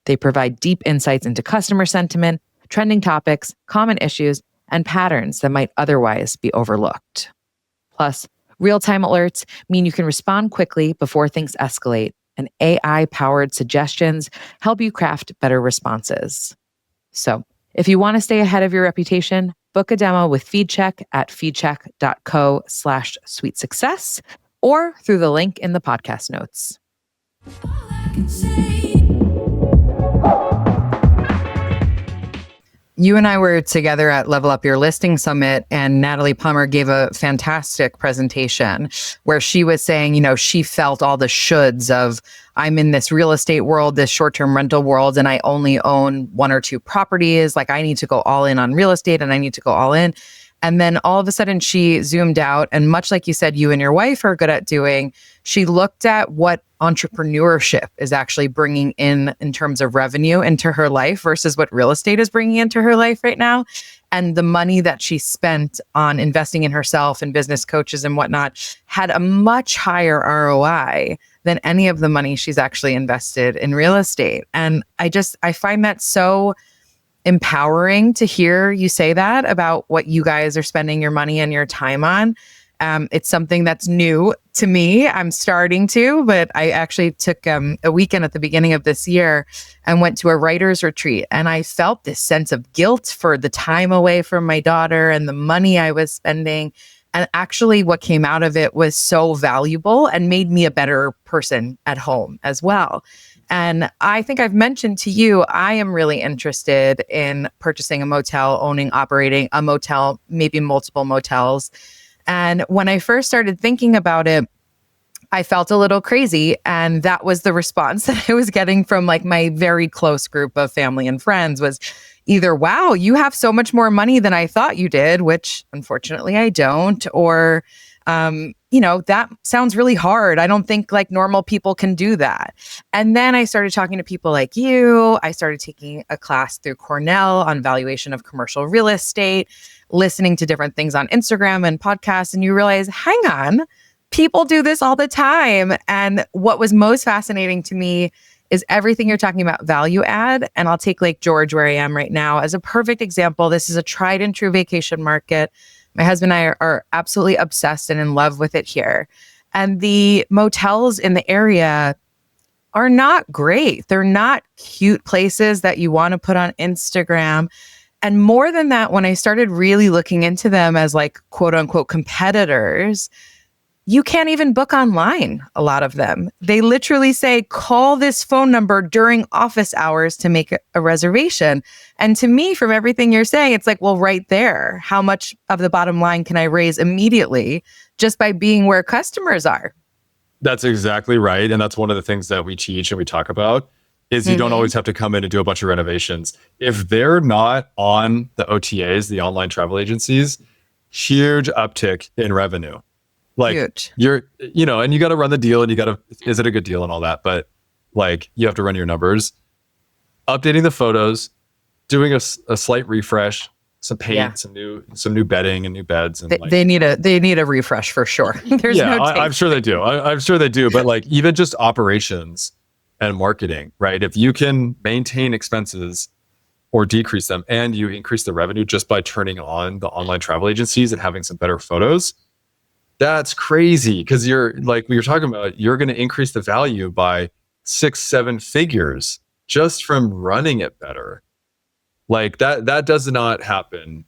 They provide deep insights into customer sentiment, trending topics, common issues, and patterns that might otherwise be overlooked. Plus, real-time alerts mean you can respond quickly before things escalate, and AI-powered suggestions help you craft better responses. So, if you want to stay ahead of your reputation, book a demo with FeedCheck at feedcheck.co/sweetsuccess or through the link in the podcast notes. You and I were together at Level Up Your Listing Summit, and Natalie Plummer gave a fantastic presentation where she was saying, she felt all the shoulds of, I'm in this real estate world, this short-term rental world, and I only own 1 or 2 properties. Like, I need to go all in on real estate and I need to go all in. And then all of a sudden she zoomed out, and much like you said, you and your wife are good at doing, she looked at what entrepreneurship is actually bringing in terms of revenue into her life versus what real estate is bringing into her life right now. And the money that she spent on investing in herself and business coaches and whatnot had a much higher ROI than any of the money she's actually invested in real estate. And I find that so empowering to hear you say that about what you guys are spending your money and your time on. It's something that's new to me. I'm starting to, but I actually took a weekend at the beginning of this year and went to a writer's retreat. And I felt this sense of guilt for the time away from my daughter and the money I was spending. And actually what came out of it was so valuable and made me a better person at home as well. And I think I've mentioned to you, I am really interested in purchasing a motel, owning, operating a motel, maybe multiple motels. And when I first started thinking about it, I felt a little crazy. And that was the response that I was getting from like my very close group of family and friends was either, wow, you have so much more money than I thought you did, which unfortunately I don't, or, that sounds really hard. I don't think like normal people can do that. And then I started talking to people like you. I started taking a class through Cornell on valuation of commercial real estate, listening to different things on Instagram and podcasts. And you realize, hang on, people do this all the time. And what was most fascinating to me is everything you're talking about value add. And I'll take Lake George, where I am right now, as a perfect example. This is a tried and true vacation market. My husband and I are absolutely obsessed and in love with it here. And the motels in the area are not great. They're not cute places that you want to put on Instagram. And more than that, when I started really looking into them as like quote unquote competitors, you can't even book online, a lot of them. They literally say, call this phone number during office hours to make a reservation. And to me, from everything you're saying, it's like, well, right there, how much of the bottom line can I raise immediately just by being where customers are? That's exactly right. And that's one of the things that we teach and we talk about is you don't always have to come in and do a bunch of renovations. If they're not on the OTAs, the online travel agencies, huge uptick in revenue. Like huge. And you got to run the deal and is it a good deal and all that? But like, you have to run your numbers, updating the photos, doing a slight refresh, some paint, some new bedding and new beds. And they need a refresh for sure. There's I'm sure they do. I'm sure they do. But like, even just operations and marketing, right? If you can maintain expenses or decrease them and you increase the revenue just by turning on the online travel agencies and having some better photos, that's crazy. Because you're like we were talking about, you're going to increase the value by 6-7 figures just from running it better. Like that does not happen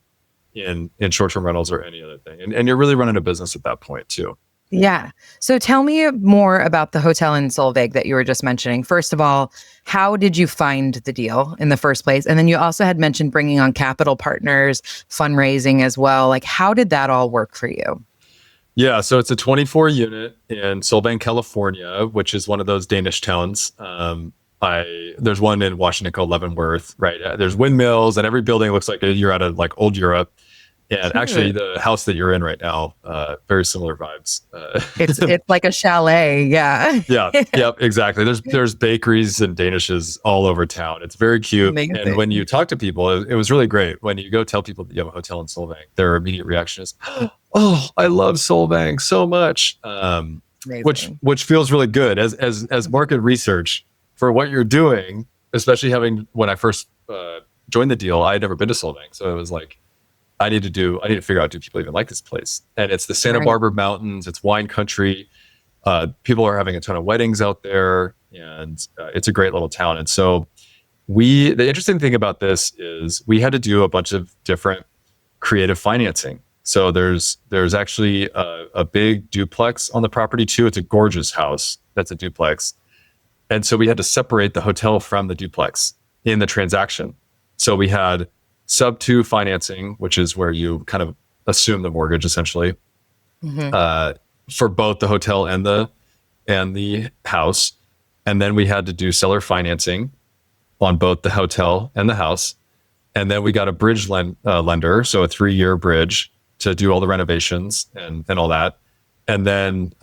in short-term rentals or any other thing. And you're really running a business at that point too. Yeah. So tell me more about the hotel in Solveig that you were just mentioning. First of all, how did you find the deal in the first place? And then you also had mentioned bringing on capital partners, fundraising as well. Like, how did that all work for you? Yeah, so it's a 24 unit in Solvang, California, which is one of those Danish towns. There's one in Washington called Leavenworth, right? There's windmills and every building looks like you're out of like old Europe. And actually the house that you're in right now, very similar vibes. It's like a chalet. Yeah. Yeah, exactly. There's bakeries and Danishes all over town. It's very cute. Amazing. And when you talk to people, it was really great. When you go tell people that you have a hotel in Solvang, their immediate reaction is, oh, I love Solvang so much. Which feels really good as market research for what you're doing. especially when I first joined the deal, I had never been to Solvang. So it was like, I need to figure out, do people even like this place? And it's the Santa Barbara Mountains, it's wine country. People are having a ton of weddings out there, and it's a great little town. And so the interesting thing about this is we had to do a bunch of different creative financing. So there's actually a big duplex on the property too. It's a gorgeous house that's a duplex. And so we had to separate the hotel from the duplex in the transaction. So we had sub 2 financing, which is where you kind of assume the mortgage essentially, for both the hotel and the house. And then we had to do seller financing on both the hotel and the house. And then we got a bridge lender, so a 3-year bridge to do all the renovations and all that. And then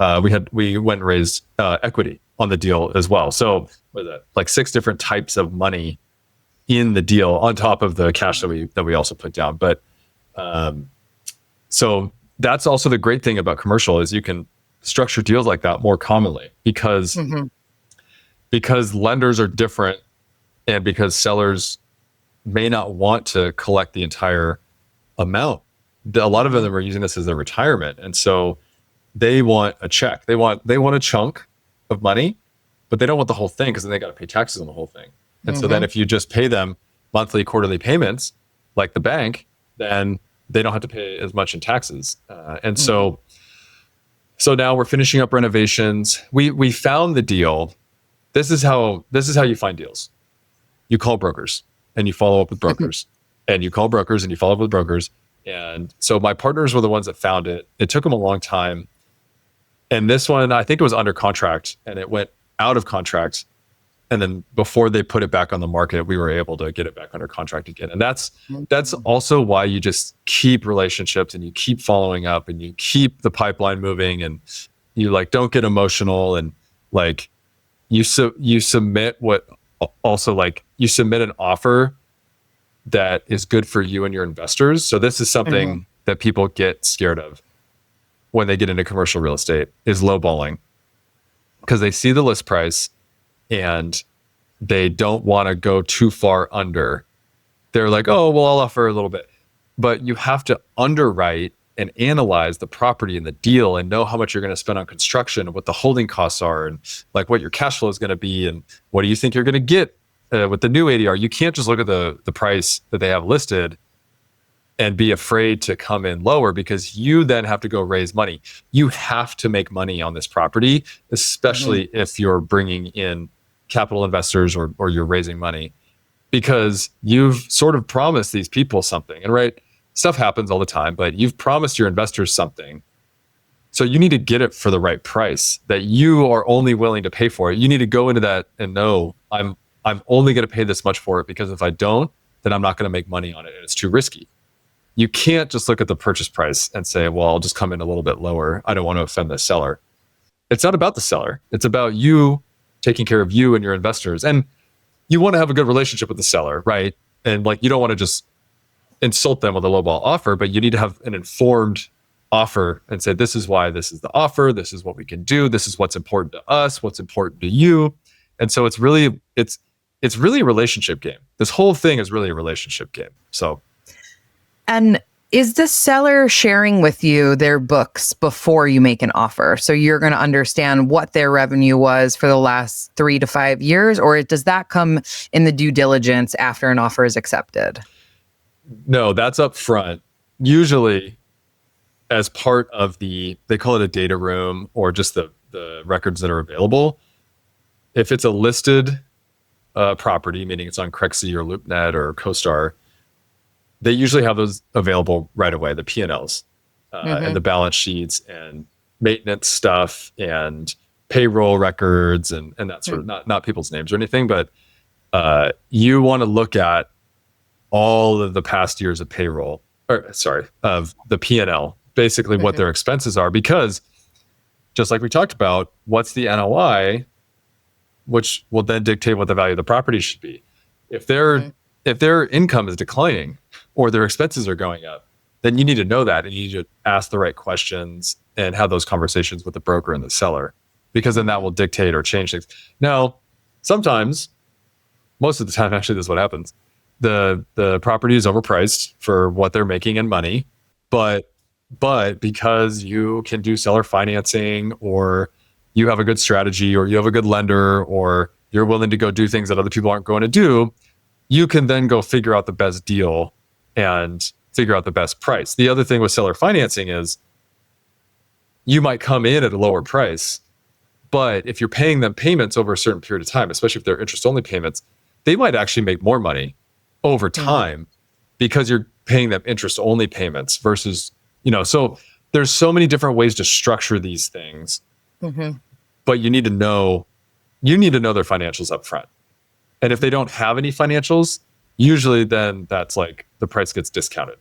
we went and raised equity on the deal as well. So what is that? Like 6 different types of money in the deal on top of the cash that we also put down. But so that's also the great thing about commercial is you can structure deals like that more commonly because lenders are different, and because sellers may not want to collect the entire amount. A lot of them are using this as their retirement, and so they want a check. They want a chunk of money, but they don't want the whole thing because then they got to pay taxes on the whole thing. And so then if you just pay them monthly, quarterly payments like the bank, then they don't have to pay as much in taxes. So now we're finishing up renovations. We found the deal. This is how you find deals. You call brokers and you follow up with brokers, and you call brokers and you follow up with brokers. And so my partners were the ones that found it. It took them a long time. And this one, I think it was under contract, and it went out of contract. And then before they put it back on the market, we were able to get it back under contract again. And that's also why you just keep relationships and you keep following up and you keep the pipeline moving, and you like don't get emotional, and like you submit you submit an offer that is good for you and your investors. So this is something that people get scared of when they get into commercial real estate, is lowballing, because they see the list price and they don't want to go too far under. They're like, oh, well, I'll offer a little bit. But you have to underwrite and analyze the property and the deal and know how much you're going to spend on construction and what the holding costs are and like what your cash flow is going to be and what do you think you're going to get with the new ADR. You can't just look at the price that they have listed and be afraid to come in lower, because you then have to go raise money. You have to make money on this property, especially if you're bringing in capital investors or you're raising money, because you've sort of promised these people something. And right, stuff happens all the time, but you've promised your investors something. So you need to get it for the right price that you are only willing to pay for it. You need to go into that and know I'm only going to pay this much for it, because if I don't, then I'm not going to make money on it and it's too risky. You can't just look at the purchase price and say, well, I'll just come in a little bit lower. I don't want to offend the seller. It's not about the seller. It's about you taking care of you and your investors. And you want to have a good relationship with the seller, right? And like, you don't want to just insult them with a lowball offer, but you need to have an informed offer and say, this is why this is the offer. This is what we can do. This is what's important to us, what's important to you. And so it's really a relationship game. This whole thing is really a relationship game. So. And is the seller sharing with you their books before you make an offer? So you're going to understand what their revenue was for the last 3 to 5 years, or does that come in the due diligence after an offer is accepted? No, that's up front. Usually as part of they call it a data room, or just the records that are available. If it's a listed property, meaning it's on Crexy or LoopNet or CoStar, they usually have those available right away, the P&Ls and the balance sheets and maintenance stuff and payroll records and that sort of, not people's names or anything, but you want to look at all of the past years of of the P&L, basically what their expenses are, because just like we talked about, what's the NOI, which will then dictate what the value of the property should be. If their income is declining or their expenses are going up, then you need to know that, and you need to ask the right questions and have those conversations with the broker and the seller, because then that will dictate or change things. Now, sometimes most of the time, actually, this is what happens. The property is overpriced for what they're making in money, but because you can do seller financing, or you have a good strategy, or you have a good lender, or you're willing to go do things that other people aren't going to do, you can then go figure out the best deal and figure out the best price. The other thing with seller financing is you might come in at a lower price, but if you're paying them payments over a certain period of time, especially if they're interest only payments, they might actually make more money over time because you're paying them interest only payments versus, so there's so many different ways to structure these things, but you need to know their financials up front. And if they don't have any financials, usually then that's like the price gets discounted.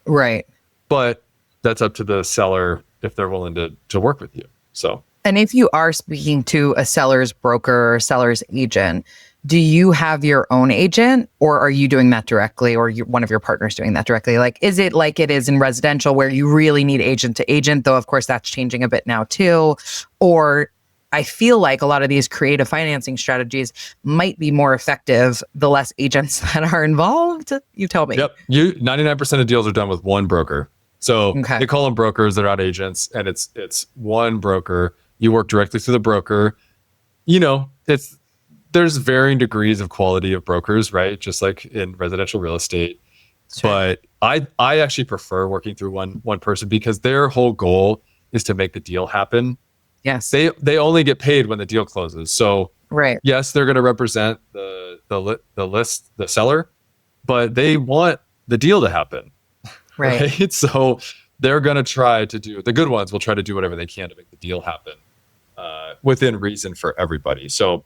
Right. But that's up to the seller if they're willing to work with you. So, and if you are speaking to a seller's broker or seller's agent, do you have your own agent, or are you doing that directly, or one of your partners doing that directly? Like, is it like it is in residential where you really need agent to agent, though of course that's changing a bit now too? Or I feel like a lot of these creative financing strategies might be more effective the less agents that are involved. You tell me. Yep. 99% of deals are done with one broker. So they call them brokers, they're not agents, and it's one broker. You work directly through the broker. There's varying degrees of quality of brokers, right? Just like in residential real estate. Sure. But I actually prefer working through one person because their whole goal is to make the deal happen. Yes. They only get paid when the deal closes. So right. Yes, they're going to represent the seller, but they want the deal to happen. Right. So they're going to try to do, the good ones will try to do whatever they can to make the deal happen within reason for everybody. So,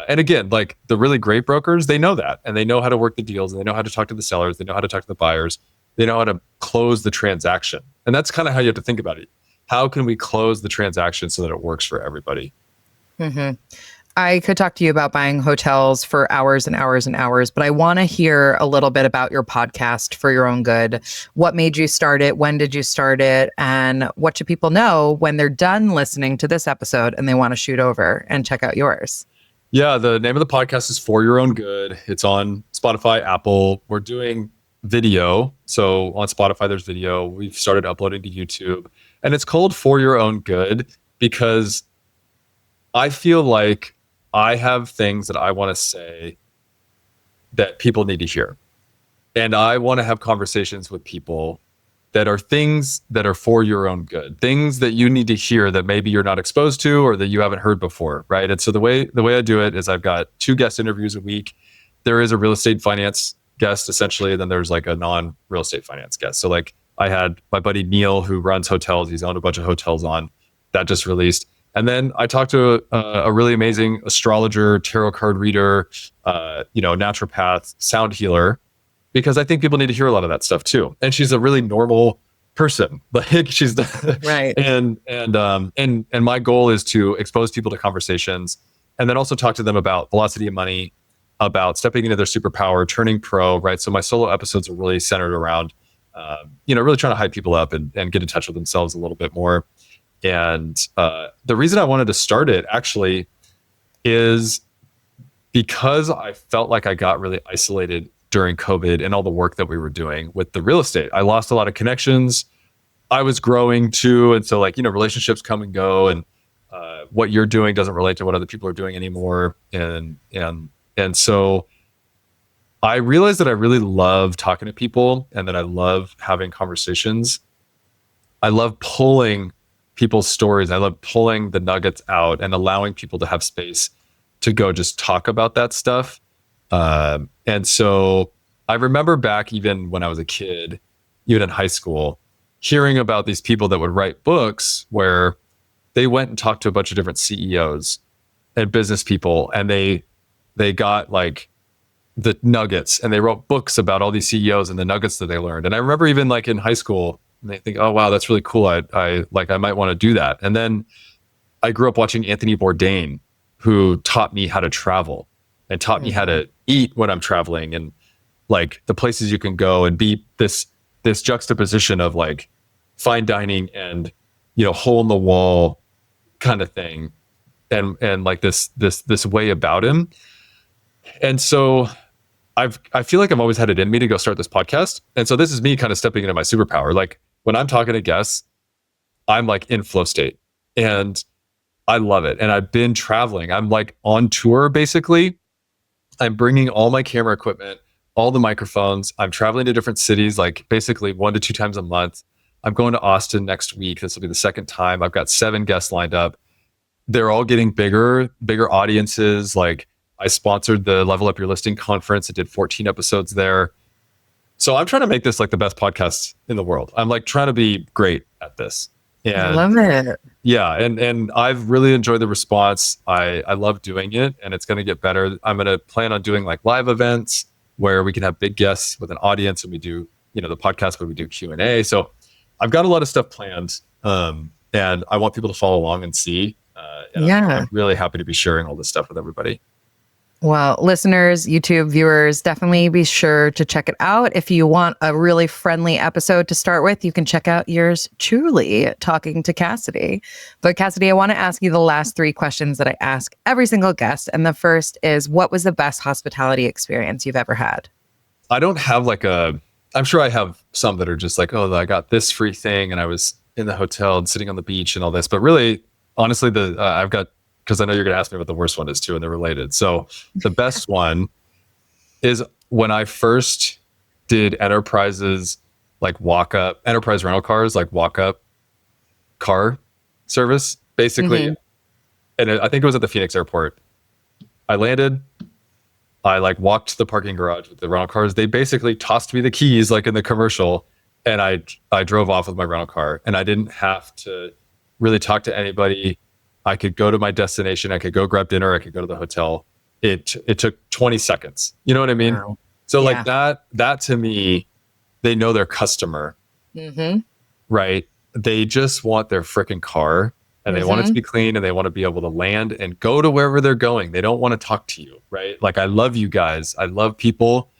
and again, like the really great brokers, they know that, and they know how to work the deals, and they know how to talk to the sellers. They know how to talk to the buyers. They know how to close the transaction. And that's kind of how you have to think about it. How can we close the transaction so that it works for everybody? I could talk to you about buying hotels for hours and hours and hours, but I want to hear a little bit about your podcast, For Your Own Good. What made you start it? When did you start it? And what should people know when they're done listening to this episode and they want to shoot over and check out yours? Yeah, the name of the podcast is For Your Own Good. It's on Spotify, Apple. We're doing video. So on Spotify, there's video. We've started uploading to YouTube. And it's called For Your Own Good because I feel like I have things that I want to say that people need to hear. And I want to have conversations with people that are things that are for your own good, things that you need to hear that maybe you're not exposed to or that you haven't heard before, right? And so the way I do it is I've got 2 guest interviews a week. There is a real estate finance guest essentially, and then there's like a non-real estate finance guest. So like I had my buddy Neil, who runs hotels. He's owned a bunch of hotels on that just released. And then I talked to a really amazing astrologer, tarot card reader, naturopath, sound healer, because I think people need to hear a lot of that stuff too. And she's a really normal person. Like she's right. And my goal is to expose people to conversations, and then also talk to them about velocity of money, about stepping into their superpower, turning pro. Right. So my solo episodes are really centered around, really trying to hype people up and get in touch with themselves a little bit more. And the reason I wanted to start it actually is because I felt like I got really isolated during COVID and all the work that we were doing with the real estate. I lost a lot of connections. I was growing too. And so relationships come and go, and what you're doing doesn't relate to what other people are doing anymore. And so I realized that I really love talking to people and that I love having conversations. I love pulling people's stories. I love pulling the nuggets out and allowing people to have space to go just talk about that stuff. And so I remember back even when I was a kid, even in high school, hearing about these people that would write books where they went and talked to a bunch of different CEOs and business people, and they got like the nuggets, and they wrote books about all these CEOs and the nuggets that they learned. And I remember even like in high school, and they think, oh wow, that's really cool. I might want to do that. And then I grew up watching Anthony Bourdain, who taught me how to travel and taught me how to eat when I'm traveling, and like the places you can go and be this juxtaposition of like fine dining and, hole in the wall kind of thing. And like this way about him. And so I feel like I've always had it in me to go start this podcast. And so this is me kind of stepping into my superpower. Like when I'm talking to guests, I'm like in flow state and I love it. And I've been traveling. I'm like on tour basically. I'm bringing all my camera equipment, all the microphones. I'm traveling to different cities, like basically 1 to 2 times a month. I'm going to Austin next week. This will be the second time. I've got 7 guests lined up. They're all getting bigger audiences. Like I sponsored the Level Up Your Listing conference. I did 14 episodes there. So I'm trying to make this like the best podcast in the world. I'm like trying to be great at this. And I love it. yeah, and I've really enjoyed the response. I love doing it, and it's going to get better. I'm going to plan on doing like live events where we can have big guests with an audience, and we do the podcast, but we do Q&A. So I've got a lot of stuff planned, and I want people to follow along and see. And I'm really happy to be sharing all this stuff with everybody. Well, listeners, YouTube viewers, definitely be sure to check it out. If you want a really friendly episode to start with, you can check out yours truly, talking to Kassidy. But Kassidy, I want to ask you the last 3 questions that I ask every single guest. And the first is, what was the best hospitality experience you've ever had? I don't have I'm sure I have some that are just like, oh, I got this free thing and I was in the hotel and sitting on the beach and all this. But really, honestly, I've got, because I know you're going to ask me what the worst one is too, and they're related. So the best one is when I first did enterprise rental cars, like walk up car service, basically. Mm-hmm. And I think it was at the Phoenix airport. I landed, I like walked to the parking garage with the rental cars. They basically tossed me the keys like in the commercial, and I drove off with my rental car, and I didn't have to really talk to anybody. I could go to my destination. I could go grab dinner. I could go to the hotel. It took 20 seconds. You know what I mean? Wow. So like that to me, they know their customer, mm-hmm. right? They just want their freaking car, and they want it to be clean, and they want to be able to land and go to wherever they're going. They don't want to talk to you, right? Like, I love you guys. I love people,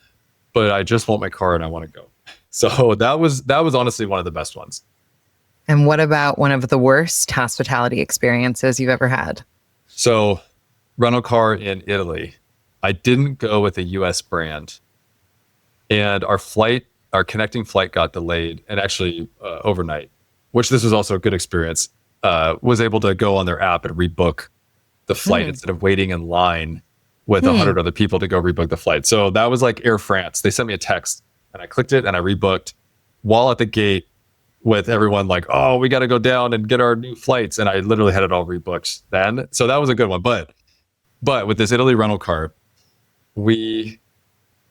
but I just want my car and I want to go. So that was honestly one of the best ones. And what about one of the worst hospitality experiences you've ever had? So, rental car in Italy. I didn't go with a US brand. And our connecting flight got delayed, and actually overnight, which this was also a good experience. Was able to go on their app and rebook the flight instead of waiting in line with 100 other people to go rebook the flight. So that was like Air France. They sent me a text, and I clicked it and I rebooked while at the gate, with everyone like, oh, we got to go down and get our new flights. And I literally had it all rebooked then. So that was a good one. But with this Italy rental car, we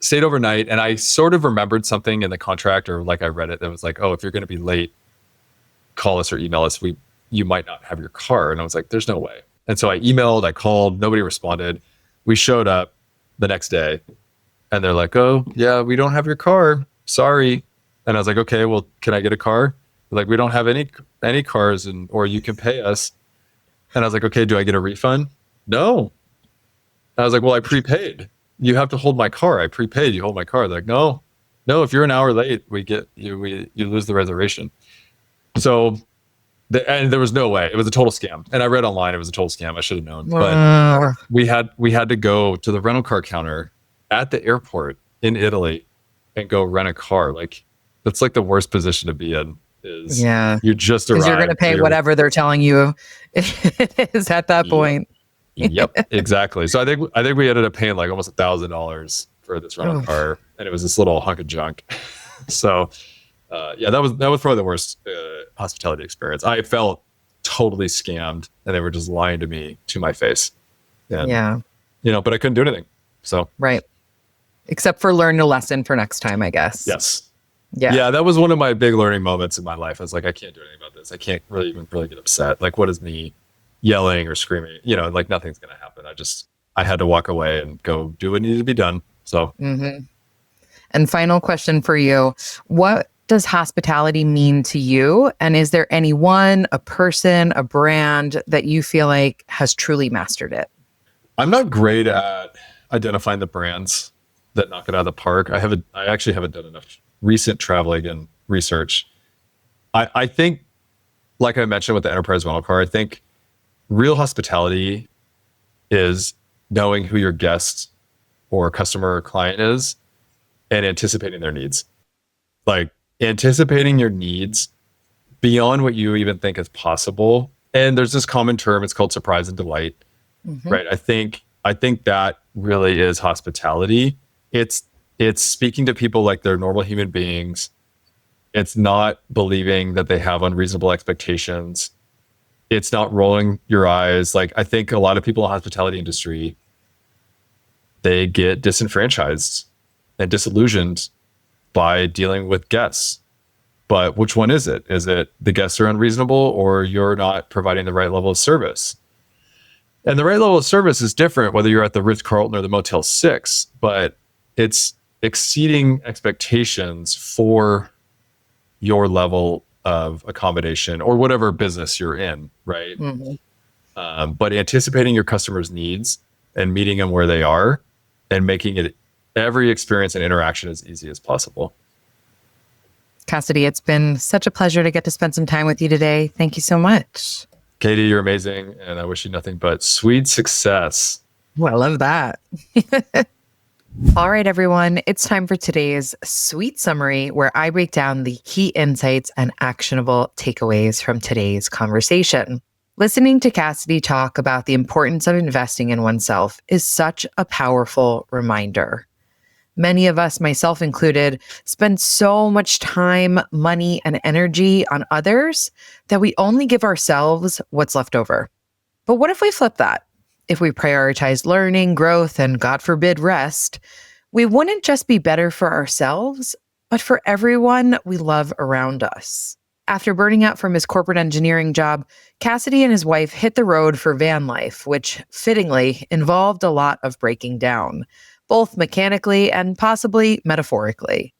stayed overnight, and I sort of remembered something in the contract, or like I read it, that was like, oh, if you're going to be late, call us or email us. You might not have your car. And I was like, there's no way. And so I emailed, I called, nobody responded. We showed up the next day, and they're like, oh yeah, we don't have your car. Sorry. And I was like, okay, well, can I get a car? Like, we don't have any cars, or you can pay us. And I was like, okay, do I get a refund? No. And I was like, well, I prepaid. You have to hold my car. I prepaid. You hold my car. They're like, no, if you're an hour late, you lose the reservation. So, and there was no way. It was a total scam. And I read online it was a total scam. I should have known. But we had to go to the rental car counter at the airport in Italy and go rent a car. Like, that's like the worst position to be in. You just arrived. You're going to pay whatever they're telling you is at that point. Yep, exactly. So I think we ended up paying like almost $1,000 for this rental car, and it was this little hunk of junk. So that was probably the worst hospitality experience. I felt totally scammed, and they were just lying to me to my face. And, but I couldn't do anything. So right, except for learn a lesson for next time, I guess. Yes. Yeah, that was one of my big learning moments in my life. I was like, I can't do anything about this. I can't really get upset. Like, what is me yelling or screaming? Like, nothing's going to happen. I had to walk away and go do what needed to be done. So. Mm-hmm. And final question for you. What does hospitality mean to you? And is there anyone, a person, a brand that you feel like has truly mastered it? I'm not great at identifying the brands that knock it out of the park. I actually haven't done enough recent traveling and research. I think, like I mentioned with the enterprise rental car, I think real hospitality is knowing who your guest or customer or client is and anticipating their needs. Like anticipating your needs beyond what you even think is possible. And there's this common term, it's called surprise and delight, right? I think that really is hospitality. It's speaking to people like they're normal human beings. It's not believing that they have unreasonable expectations. It's not rolling your eyes. Like, I think a lot of people in the hospitality industry, they get disenfranchised and disillusioned by dealing with guests. But which one is it? Is it the guests are unreasonable or you're not providing the right level of service? And the right level of service is different whether you're at the Ritz-Carlton or the Motel 6, but it's exceeding expectations for your level of accommodation or whatever business you're in, right? But anticipating your customers' needs and meeting them where they are and making it every experience and interaction as easy as possible. Kassidy, it's been such a pleasure to get to spend some time with you today. Thank you so much. Katie, you're amazing, and I wish you nothing but sweet success. Well, I love that. All right, everyone, it's time for today's sweet summary where I break down the key insights and actionable takeaways from today's conversation. Listening to Kassidy talk about the importance of investing in oneself is such a powerful reminder. Many of us, myself included, spend so much time, money, and energy on others that we only give ourselves what's left over. But what if we flip that? If we prioritize learning, growth, and God forbid, rest, we wouldn't just be better for ourselves, but for everyone we love around us. After burning out from his corporate engineering job, Kassidy and his wife hit the road for van life, which fittingly involved a lot of breaking down, both mechanically and possibly metaphorically.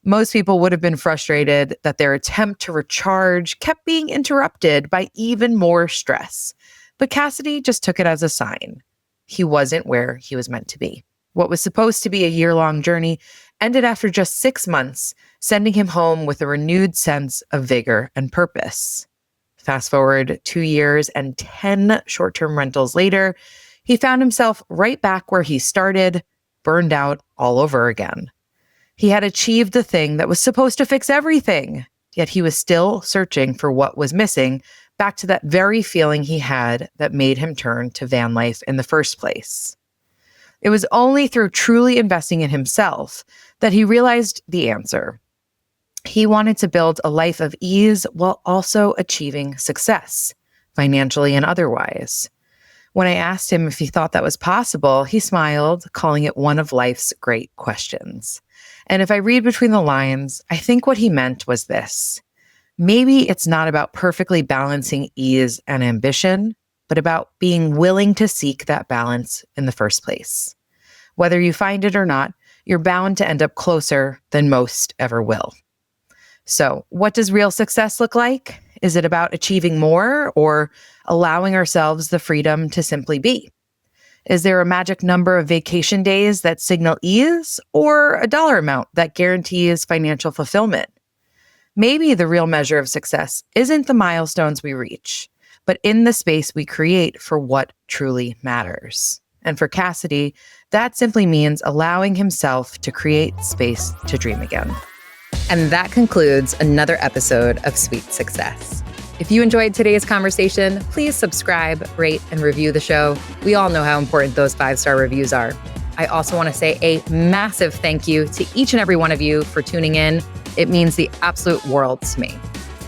Most people would have been frustrated that their attempt to recharge kept being interrupted by even more stress. But Kassidy just took it as a sign. He wasn't where he was meant to be. What was supposed to be a year-long journey ended after just 6 months, sending him home with a renewed sense of vigor and purpose. Fast forward 2 years and 10 short-term rentals later, he found himself right back where he started, burned out all over again. He had achieved the thing that was supposed to fix everything, yet he was still searching for what was missing, back to that very feeling he had that made him turn to van life in the first place. It was only through truly investing in himself that he realized the answer. He wanted to build a life of ease while also achieving success, financially and otherwise. When I asked him if he thought that was possible, he smiled, calling it one of life's great questions. And if I read between the lines, I think what he meant was this. Maybe it's not about perfectly balancing ease and ambition, but about being willing to seek that balance in the first place. Whether you find it or not, you're bound to end up closer than most ever will. So, what does real success look like? Is it about achieving more or allowing ourselves the freedom to simply be? Is there a magic number of vacation days that signal ease or a dollar amount that guarantees financial fulfillment? Maybe the real measure of success isn't the milestones we reach, but in the space we create for what truly matters. And for Kassidy, that simply means allowing himself to create space to dream again. And that concludes another episode of Sweet Success. If you enjoyed today's conversation, please subscribe, rate, and review the show. We all know how important those 5-star reviews are. I also want to say a massive thank you to each and every one of you for tuning in. It means the absolute world to me.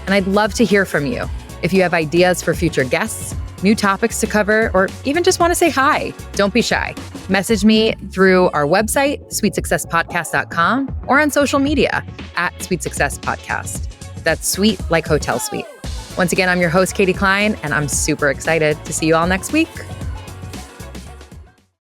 And I'd love to hear from you. If you have ideas for future guests, new topics to cover, or even just want to say hi, don't be shy. Message me through our website, sweetsuccesspodcast.com, or on social media at Sweet Success Podcast. That's sweet like hotel suite. Once again, I'm your host, Katie Cline, and I'm super excited to see you all next week.